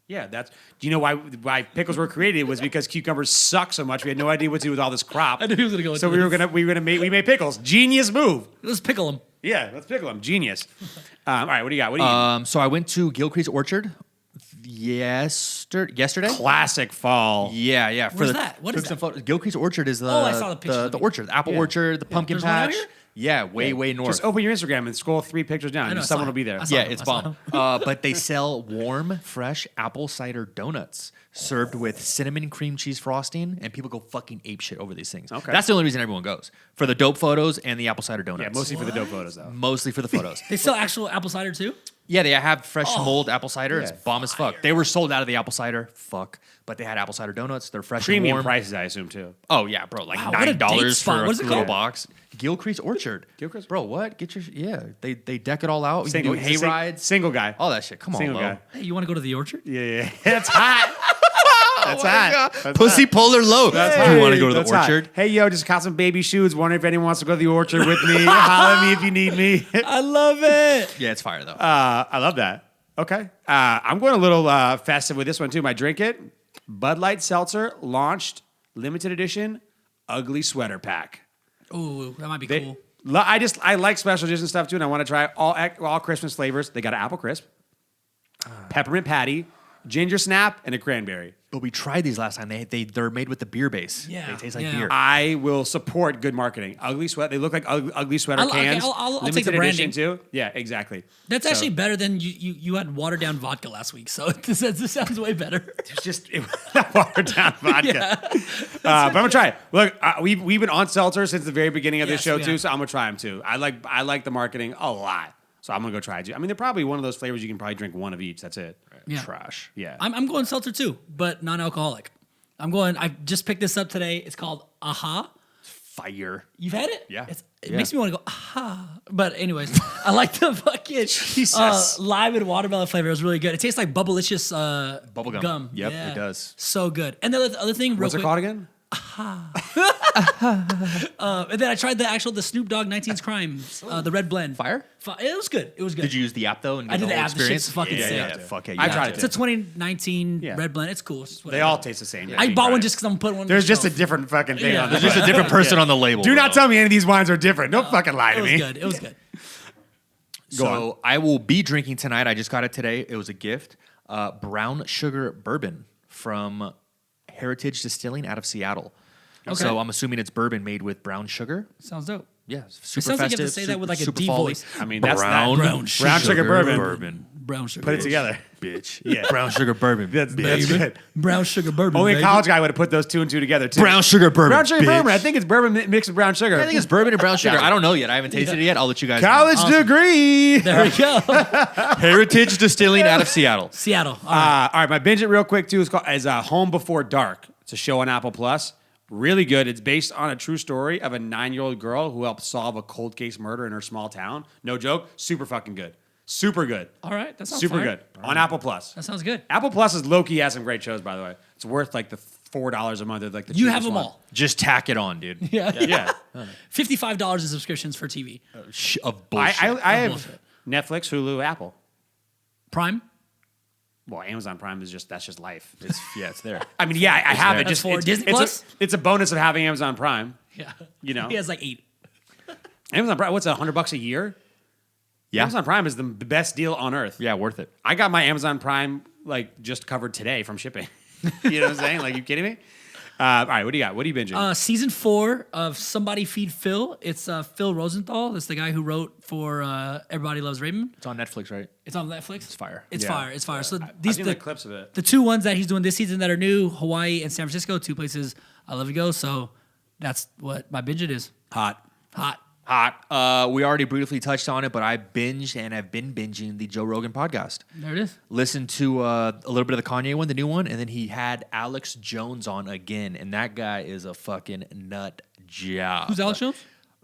Yeah, that's. Do you know why pickles were created? It was because cucumbers suck so much. We had no idea what to do with all this crop. I knew he was gonna go. So into we made pickles. Genius move. Let's pickle them. Yeah, let's pickle them. Genius. All right, what do you got? What do you? So I went to Gilcrease Orchard yesterday. Classic fall. Yeah. Where's that? What is Took some photos. Gilcrease Orchard is the I saw the pictures of the it. orchard, the apple Yeah. orchard, the pumpkin There's one out patch. here? Yeah, way north. Just open your Instagram and scroll 3 pictures down. I know, And I someone saw will be it. there. I saw Yeah, him. it's I saw bomb. him. But they sell warm, fresh apple cider donuts served with cinnamon cream cheese frosting, and people go fucking apeshit over these things. Okay. That's the only reason everyone goes for the dope photos and the apple cider donuts. Yeah, mostly for the dope photos though. Mostly for the photos. They sell actual apple cider too. Yeah, they have fresh mulled apple cider. It's Yeah, bomb as fuck. They were sold out of the apple cider. Fuck. But they had apple cider donuts. They're fresh Premium and warm. prices, I assume too. Oh yeah, bro, like Wow, what a date $9 spot. for a What is it little called? box. Gilcrease Orchard. Gilcrease? Bro, what? Get your They deck it all out. You Single can do hay rides. Single guy. All that shit. Come on, Single Lo. guy. Hey, you want to go to the orchard? Yeah. That's hot. That's hot. That's Pussy hot. polar low. Do you want to go to the That's hot. orchard? Hey, yo, just caught some baby shoes. Wondering if anyone wants to go to the orchard with me. Holler at me if you need me. I love it. Yeah, it's fire though. I love that. Okay. I'm going a little festive with this one too. My drink it. Bud Light Seltzer launched limited edition ugly sweater pack. Ooh, that might be They- cool. I like special edition stuff too, and I want to try all Christmas flavors. They got an apple crisp, peppermint patty, ginger snap, and a cranberry. But we tried these last time. They're made with the beer base. Yeah, They taste like yeah. beer. I will support good marketing. Ugly sweat. They look like ugly sweater Okay, cans. I'll take Limited the branding. edition too. Yeah, exactly. That's So, actually better than you had watered down vodka last week. So this sounds way better. It's just watered down vodka. But I'm gonna try it. Look, we've been on seltzer since the very beginning of this Yes, show we too, have. so I'm gonna try them too. I like the marketing a lot, so I'm gonna go try it. I mean, they're probably one of those flavors you can probably drink one of each. That's it. Yeah. Trash. Yeah. I'm going seltzer too, but non-alcoholic. I just picked this up today. It's called Aha. Fire. You've had it? Yeah. It Yeah. makes me want to go, aha. But anyways, I like the fucking Jesus. lime and watermelon flavor. It was really good. It tastes like Bubblicious Bubble gum. gum. Yep, Yeah. it does. So good. And the other thing, real What's it quick. called again? And then I tried the Snoop Dogg 19's Crimes, the red blend. Fire? It was good. It was good. Did you use the app though? And I get did the the whole app. The shit's experience? fucking yeah, sick. Yeah, yeah. Fuck yeah. I you tried have it It's a to. 2019 Yeah. red blend. It's cool. It's just They whatever. all taste the same. I bought one just because I'm putting one. There's on just the a different fucking thing Yeah. on there. There's just a different person on the label. Do not bro. tell me any of these wines are different. Don't fucking lie to It was me. good. It was good. So I will be drinking tonight. I just got it today. It was a gift. Brown sugar bourbon from Heritage Distilling out of Seattle. Okay. So I'm assuming it's bourbon made with brown sugar. Sounds dope. Yeah, super It sounds like you have to festive, say that with like a super deep folly. voice. I mean, that's brown, that. Brown sugar bourbon. Brown sugar. Put it together. bitch. Yeah. Brown sugar bourbon. That's Baby. good. Brown sugar bourbon. Only a baby. college guy would have put those two and two together too. Brown sugar bourbon. Brown sugar bitch. bourbon. I think it's bourbon mixed with brown sugar. I think it's bourbon and brown sugar. Yeah. I don't know yet. I haven't tasted it yet. I'll let you guys college know. degree. There we go. Heritage Distilling out of Seattle. Seattle. All right. All right, my binge it real quick too is Home Before Dark. It's a show on Apple Plus. Really good. It's based on a true story of a 9-year-old girl who helped solve a cold case murder in her small town. No joke. Super fucking good. Super good. All right. That sounds Super fire. good. On Apple Plus. That sounds good. Apple Plus is low-key has some great shows, by the way. It's worth like the $4 a month. They're like the You have cheapest them one. all. Just tack it on, dude. Yeah. Yeah. $55 in subscriptions for TV. Of bullshit. I have Bullshit. Netflix, Hulu, Apple. Prime? Well, Amazon Prime is that's just life. It's there. I mean, yeah, I have it. That's Just for it's, Disney it's Plus? it's a bonus of having Amazon Prime. Yeah. You know? He has like 8. Amazon Prime, what's it, $100 a year? Yeah. Amazon Prime is the best deal on earth. Yeah, worth it. I got my Amazon Prime like just covered today from shipping. You know what I'm saying? Like, you kidding me? All right, what do you got? What are you binging? Season 4 of Somebody Feed Phil. It's Phil Rosenthal. That's the guy who wrote for Everybody Loves Raymond. It's on Netflix, right? It's on Netflix. It's fire. It's Yeah. fire. It's fire. So I've these seen the clips of it. The 2 ones that he's doing this season that are new, Hawaii and San Francisco, 2 places I love to go. So that's what my binge it is. Hot. Hot. We already briefly touched on it, but I binged and have been binging the Joe Rogan podcast. There it is. Listened to a little bit of the Kanye one, the new one, and then he had Alex Jones on again, and that guy is a fucking nut job. Who's Alex Jones?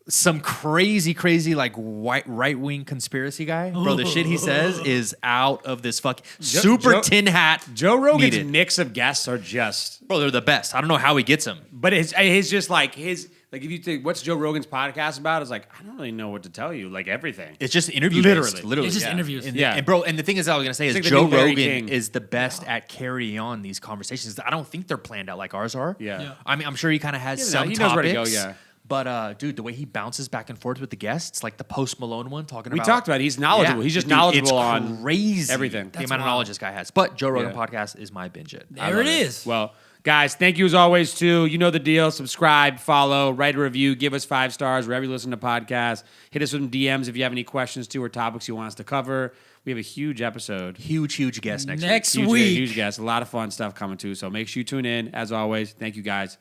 Some crazy like right wing conspiracy guy, bro. The shit he says is out of this fucking super tin hat. Joe Rogan's needed. mix of guests are just, Bro, they're the best. I don't know how he gets them. but his just like his. Like, if you think, what's Joe Rogan's podcast about? It's like, I don't really know what to tell you. Like, everything. It's just interview Literally. It's just yeah. interviews. And, Yeah. and bro, and the thing is, I was gonna say is like the Joe new Larry Rogan King. is the best at carrying on these conversations. I don't think they're planned out like ours are. Yeah. Yeah. I mean, I'm sure he kind of has Yeah, some he knows where to go, topics, yeah. But dude, the way he bounces back and forth with the guests, like the Post Malone one, talking We about. talked about it. He's knowledgeable. He's just knowledgeable it's on crazy everything. The That's amount of wild. knowledge this guy has. But Joe Rogan Yeah. podcast is my binge it. I There love it is. Well, guys, thank you as always, too. You know the deal. Subscribe, follow, write a review, give us 5 stars wherever you listen to podcasts. Hit us with some DMs if you have any questions, too, or topics you want us to cover. We have a huge episode. Huge guest next week. Next week. Huge guest. A lot of fun stuff coming, too. So make sure you tune in. As always, thank you, guys.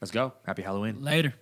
Let's go. Happy Halloween. Later.